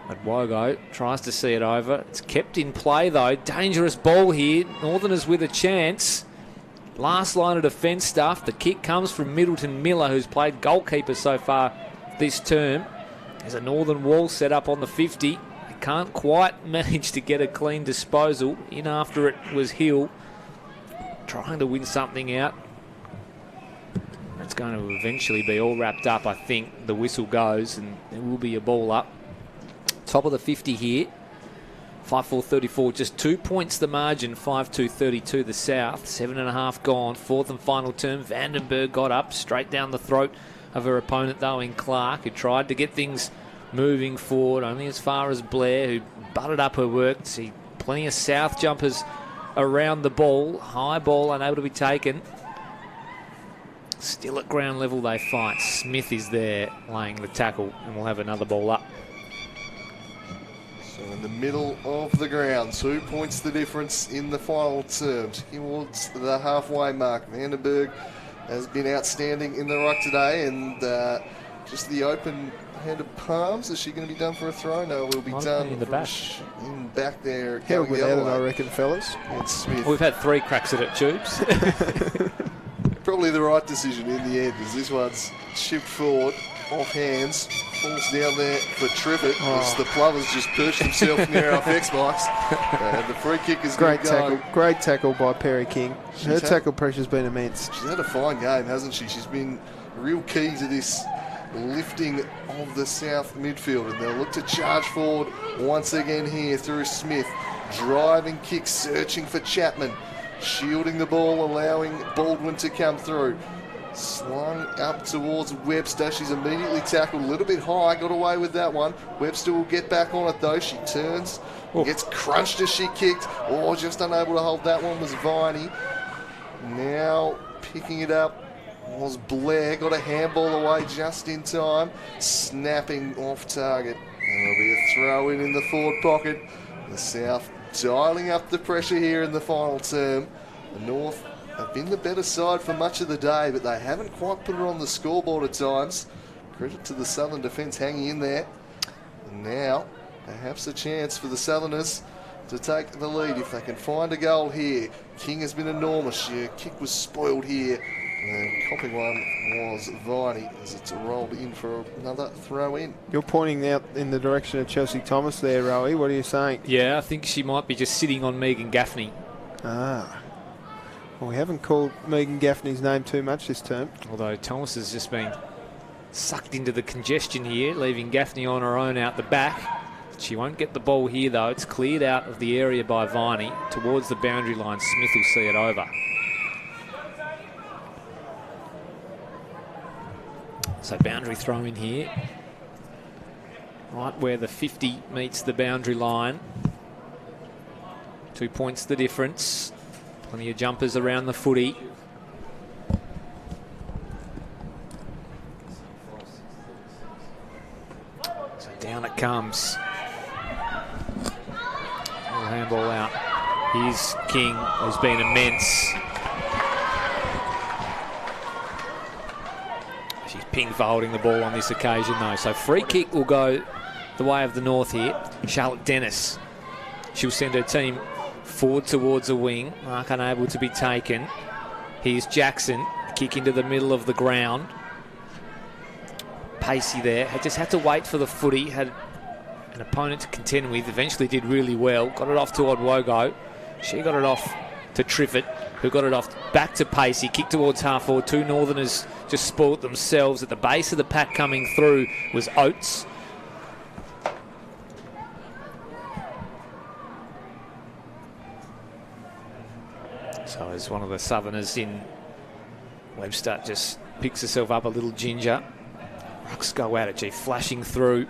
Adwogo tries to see it over. It's kept in play though. Dangerous ball here. Northerners with a chance. Last line of defence stuff. The kick comes from Middleton Miller, who's played goalkeeper so far this term. There's a Northern wall set up on the 50. Can't quite manage to get a clean disposal. In after it was Hill, trying to win something out. It's going to eventually be all wrapped up, I think. The whistle goes and there will be a ball up. Top of the 50 here. 5-4-34, just 2 points the margin. 5-2-32 the South. 7.5 gone. 4th and final term. Vandenberg got up straight down the throat of her opponent though in Clark, who tried to get things moving forward, only as far as Blair, who butted up her work. See plenty of South jumpers around the ball. High ball unable to be taken. Still at ground level they fight. Smith is there laying the tackle, and we'll have another ball up. So in the middle of the ground, 2 points the difference in the final term. Towards the halfway mark. Vandenberg has been outstanding in the ruck today, and just the open-handed palms. Is she going to be done for a throw? No, it will be done in the back. In back there. Held without it, I reckon, fellas. It's Smith. We've had 3 cracks at it, Tubes. Probably the right decision in the end, as this one's chipped forward, off hands, falls down there for Trippett, as the Plovers just perched himself near our X-Box. And the free kick is great good tackle. going. Great tackle by Perry King. Her tackle pressure's been immense. She's had a fine game, hasn't she? She's been real key to this lifting of the South midfield, and they'll look to charge forward once again here through Smith. Driving kick, searching for Chapman. Shielding the ball, allowing Baldwin to come through. Slung up towards Webster. She's immediately tackled a little bit high. Got away with that one. Webster will get back on it though. She turns. Gets crunched as she kicked. Oh, just unable to hold that one was Viney. Now picking it up was Blair. Got a handball away just in time. Snapping off target. And there'll be a throw in the forward pocket. The South dialing up the pressure here in the final term. The North have been the better side for much of the day, but they haven't quite put it on the scoreboard at times. Credit to the Southern defence hanging in there. And now, perhaps a chance for the Southerners to take the lead if they can find a goal here. King has been enormous. Her kick was spoiled here. And copping one was Viney as it's rolled in for another throw in. You're pointing out in the direction of Chelsea Thomas there, Rowie. What are you saying? Yeah, I think she might be just sitting on Megan Gaffney. Ah. Well, we haven't called Megan Gaffney's name too much this term. Although Thomas has just been sucked into the congestion here, leaving Gaffney on her own out the back. She won't get the ball here, though. It's cleared out of the area by Viney towards the boundary line. Smith will see it over. So boundary throw in here. Right where the 50 meets the boundary line. 2 points the difference. Plenty of jumpers around the footy. So down it comes. Handball out. Here's King, who's been immense. She's pinged for holding the ball on this occasion, though. So free kick will go the way of the North here. Charlotte Dennis. She'll send her team forward towards a wing. Mark unable to be taken. Here's Jackson. Kick into the middle of the ground. Pacey there. Just had to wait for the footy. Had an opponent to contend with. Eventually did really well. Got it off to Odwogo. She got it off to Triffett, who got it off back to Pacey. Kick towards half forward. Two Northerners just spoilt themselves. At the base of the pack coming through was Oates. So as one of the Southerners in, Webster just picks herself up a little ginger. Rucks go at it, G, flashing through.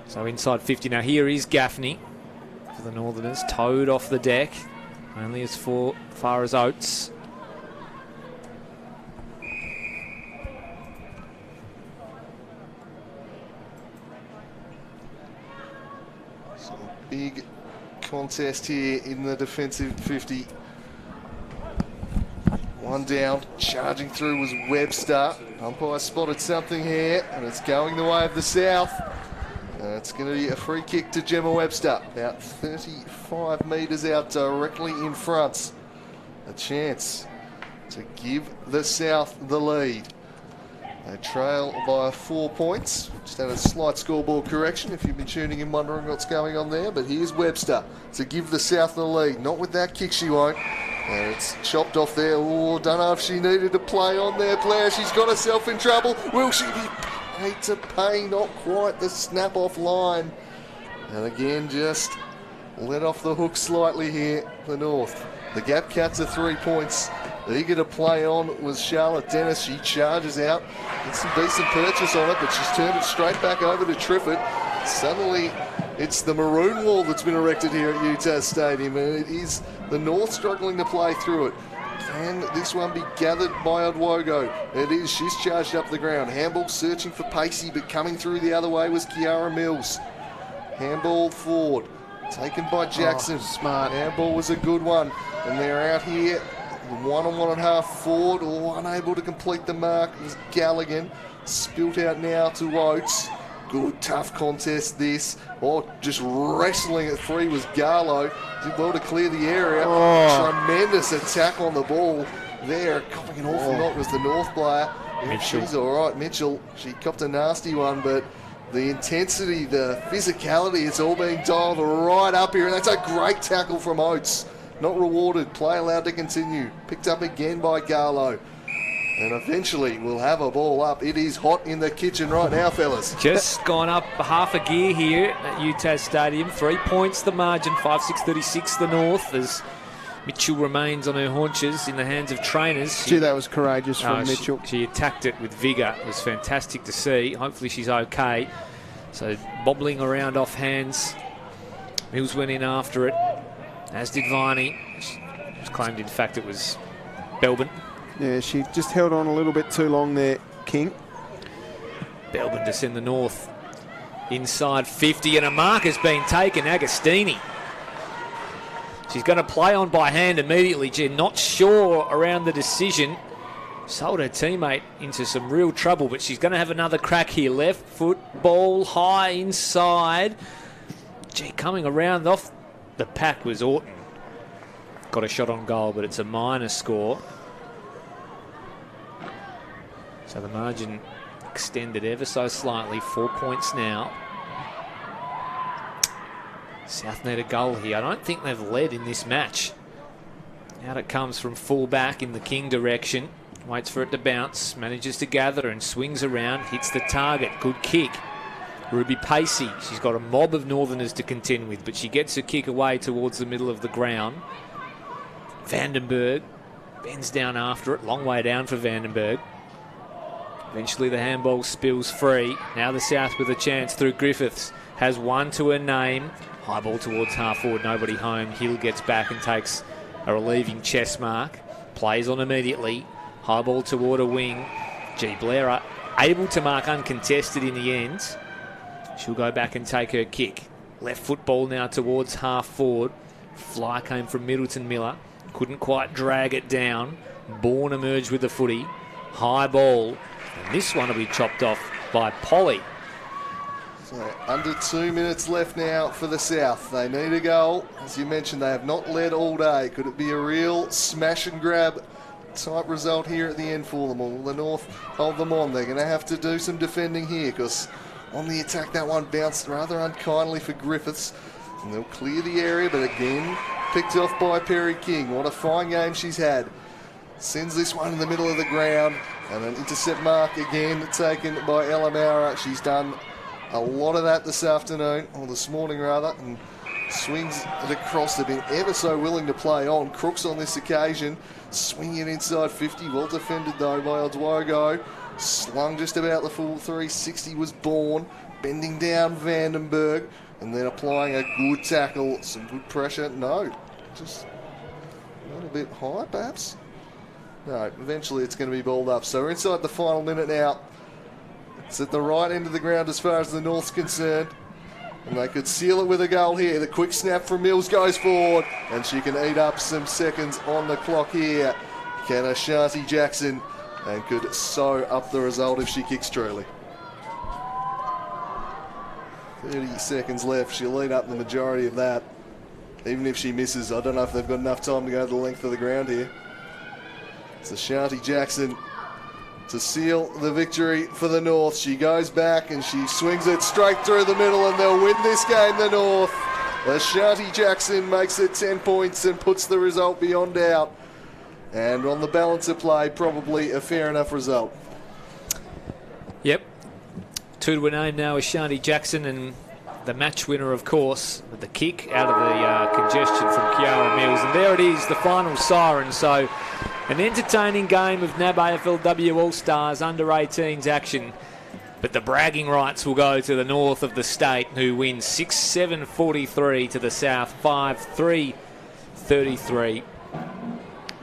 So inside 50 now. Here is Gaffney for the Northerners. Towed off the deck. Only as far as Oates. Some big contest here in the defensive 50. One down, charging through was Webster. Umpire spotted something here, and it's going the way of the South. It's going to be a free kick to Gemma Webster, about 35 metres out directly in front. A chance to give the South the lead. They trail by 4 points. Just had a slight scoreboard correction if you've been tuning in wondering what's going on there. But here's Webster to give the South the lead. Not with that kick, she won't. And it's chopped off there. Oh, don't know if she needed to play on there, Blair. She's got herself in trouble. Will she be paid to pay? Not quite the snap-off line. And again, just let off the hook slightly here, the North. The Gap Cats are 3 points. Eager to play on was Charlotte Dennis. She charges out. Gets some decent purchase on it, but she's turned it straight back over to Triffett. Suddenly, it's the maroon wall that's been erected here at UTAS Stadium, and it is the North struggling to play through it. Can this one be gathered by Odwogo? It is. She's charged up the ground. Handball searching for Pacey, but coming through the other way was Kiara Mills. Handball forward. Taken by Jackson. Smart. Handball was a good one. And they're out here. 1-on-1 and half forward. Oh, unable to complete the mark. It was Galligan. Spilt out now to Oates. Good, tough contest this. Oh, just wrestling it free was Garlow. Did well to clear the area. Oh. Tremendous attack on the ball there. Copping an awful lot was the North player. Mitchell. She's all right. Mitchell, she copped a nasty one, but the intensity, the physicality, it's all being dialed right up here. And that's a great tackle from Oates. Not rewarded. Play allowed to continue. Picked up again by Garlow. And eventually we'll have a ball up. It is hot in the kitchen right now, fellas. Just gone up half a gear here at UTAS Stadium. 3 points the margin, 5-6-36 the North, as Mitchell remains on her haunches in the hands of trainers. Gee, that was courageous from Mitchell. She attacked it with vigour. It was fantastic to see. Hopefully she's okay. So bobbling around off hands. Mills went in after it, as did Viney. It was claimed, in fact, it was Belbin. Yeah, she just held on a little bit too long there, King. Belbin to send the North inside 50, and a mark has been taken. Agostini. She's going to play on by hand immediately. Jen, not sure around the decision. Sold her teammate into some real trouble, but she's going to have another crack here. Left foot, ball high inside. Gee, coming around off the pack was Orton. Got a shot on goal, but it's a minor score. So the margin extended ever so slightly. 4 points now. South need a goal here. I don't think they've led in this match. Out it comes from full back in the King direction. Waits for it to bounce, manages to gather and swings around, hits the target. Good kick. Ruby Pacey, she's got a mob of Northerners to contend with, but she gets her kick away towards the middle of the ground. Vandenberg bends down after it. Long way down for Vandenberg. Eventually the handball spills free. Now the South with a chance through Griffiths. Has one to her name. High ball towards half forward. Nobody home. Hill gets back and takes a relieving chest mark. Plays on immediately. High ball toward a wing. G. Blair able to mark uncontested in the end. She'll go back and take her kick. Left foot ball now towards half forward. Fly came from Middleton Miller. Couldn't quite drag it down. Bourne emerged with the footy. High ball. And this one will be chopped off by Polly. So under 2 minutes left now for the South. They need a goal. As you mentioned, they have not led all day. Could it be a real smash and grab type result here at the end for them? Or will the North hold them on? They're going to have to do some defending here, because on the attack that one bounced rather unkindly for Griffiths. And they'll clear the area, but again picked off by Perry King. What a fine game she's had. Sends this one in the middle of the ground, and an intercept mark again taken by Ella Maurer. She's done a lot of that this afternoon, or this morning rather, and swings it across. They've been ever so willing to play on. Crooks on this occasion, swinging it inside 50. Well defended though by Odwogo. Slung just about the full 360 was Bourne. Bending down Vandenberg, and then applying a good tackle. Some good pressure. No, just a little bit high perhaps. No, eventually it's going to be balled up. So we're inside the final minute now. It's at the right end of the ground as far as the North's concerned. And they could seal it with a goal here. The quick snap from Mills goes forward, and she can eat up some seconds on the clock here. Can Ashanti Jackson, and could sew up the result if she kicks truly. 30 seconds left. She'll eat up the majority of that. Even if she misses, I don't know if they've got enough time to go the length of the ground here. It's Ashanti Jackson to seal the victory for the North. She goes back and she swings it straight through the middle, and they'll win this game, the North. Ashanti Jackson makes it 10 points and puts the result beyond doubt. And on the balance of play, probably a fair enough result. Yep. 2 to a name now, Ashanti Jackson, and the match winner, of course, with the kick out of the congestion from Kiara Mills. And there it is, the final siren. So an entertaining game of NAB AFLW All-Stars under-18s action. But the bragging rights will go to the North of the state, who win 6-7-43 to the South 5-3-33.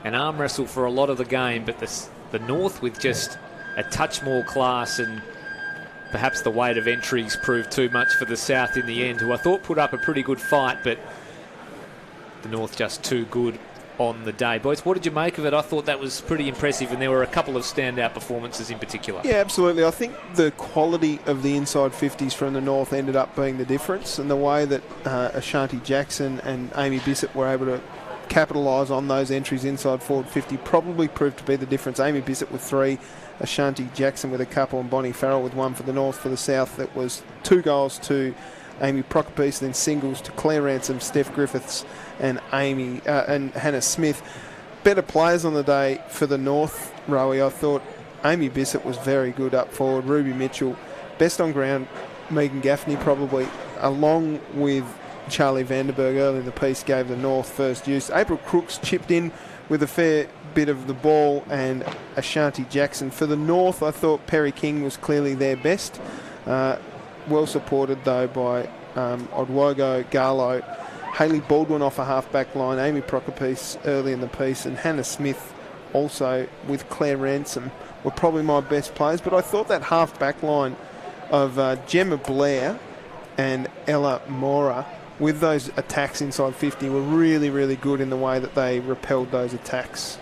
An arm wrestle for a lot of the game, but the North with just a touch more class, and perhaps the weight of entries proved too much for the South in the end, who I thought put up a pretty good fight, but the North just too good on the day. Boys, what did you make of it? I thought that was pretty impressive, and there were a couple of standout performances in particular. Yeah, absolutely. I think the quality of the inside 50s from the North ended up being the difference, and the way that Ashanti Jackson and Amy Bissett were able to capitalise on those entries inside forward 50 probably proved to be the difference. Amy Bissett with 3, Ashanti Jackson with a couple, and Bonnie Farrell with 1 for the North. For the South, that was 2 goals to Amy Prokopice, then singles to Claire Ransom, Steph Griffiths and Hannah Smith. Better players on the day for the North, Rowie. I thought Amy Bissett was very good up forward. Ruby Mitchell, best on ground. Megan Gaffney probably, along with Charlie Vandenberg early in the piece, gave the North first use. April Crooks chipped in with a fair bit of the ball, and Ashanti Jackson. For the North, I thought Perry King was clearly their best. Well supported though by Odwogo, Garlow, Hayley Baldwin off a half-back line, Amy Prokopice early in the piece, and Hannah Smith also with Claire Ransom were probably my best players. But I thought that half-back line of Gemma Blair and Ella Maurer with those attacks inside 50 were really, really good in the way that they repelled those attacks.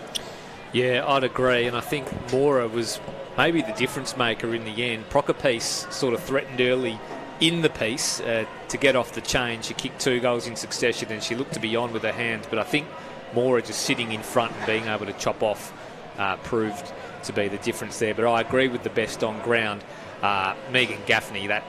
Yeah, I'd agree, and I think Maurer was maybe the difference maker in the end. Prokopice sort of threatened early in the piece to get off the chain. She kicked 2 goals in succession, and she looked to be on with her hands, but I think Maurer just sitting in front and being able to chop off proved to be the difference there. But I agree with the best on ground. Megan Gaffney, that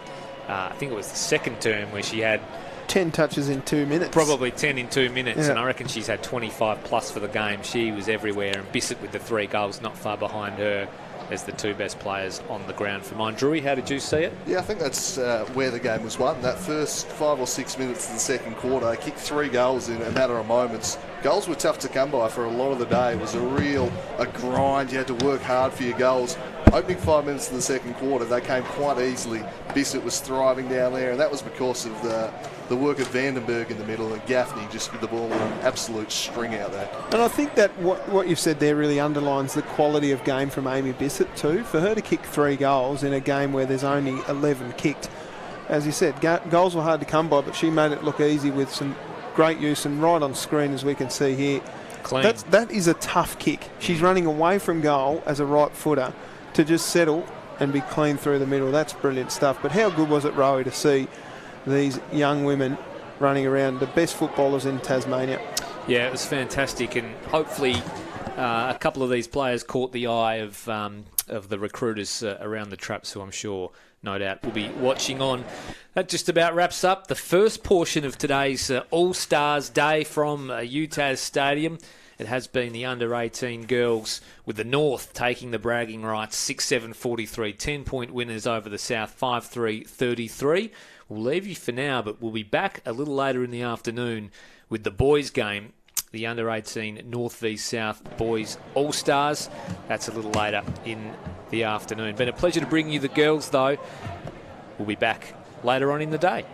I think it was the second term where she had 10 touches in 2 minutes. Probably 10 in 2 minutes, Yeah. and I reckon she's had 25 plus for the game. She was everywhere, and Bissett with the 3 goals not far behind her as the 2 best players on the ground for mine. Drewy, how did you see it? Yeah, I think that's where the game was won. That first 5 or 6 minutes of the second quarter, they kicked 3 goals in a matter of moments. Goals were tough to come by for a lot of the day. It was a grind. You had to work hard for your goals. Opening 5 minutes of the second quarter, they came quite easily. Bissett was thriving down there, and that was because of the work of Vandenberg in the middle and Gaffney just with the ball on an absolute string out there. And I think that what you've said there really underlines the quality of game from Amy Bissett too. For her to kick 3 goals in a game where there's only 11 kicked, as you said, goals were hard to come by, but she made it look easy with some great use, and right on screen as we can see here. Clean. That is a tough kick. She's running away from goal as a right footer to just settle and be clean through the middle. That's brilliant stuff. But how good was it, Rowie, to see these young women running around, the best footballers in Tasmania? Yeah, it was fantastic, and hopefully a couple of these players caught the eye of the recruiters around the traps, who I'm sure, no doubt, will be watching on. That just about wraps up the first portion of today's All-Stars Day from UTAS Stadium. It has been the under-18 girls with the North taking the bragging rights, 6-7-43, 10-point winners over the South, 5-3-33. We'll leave you for now, but we'll be back a little later in the afternoon with the boys' game, the under-18 North v South Boys All-Stars. That's a little later in the afternoon. Been a pleasure to bring you the girls, though. We'll be back later on in the day.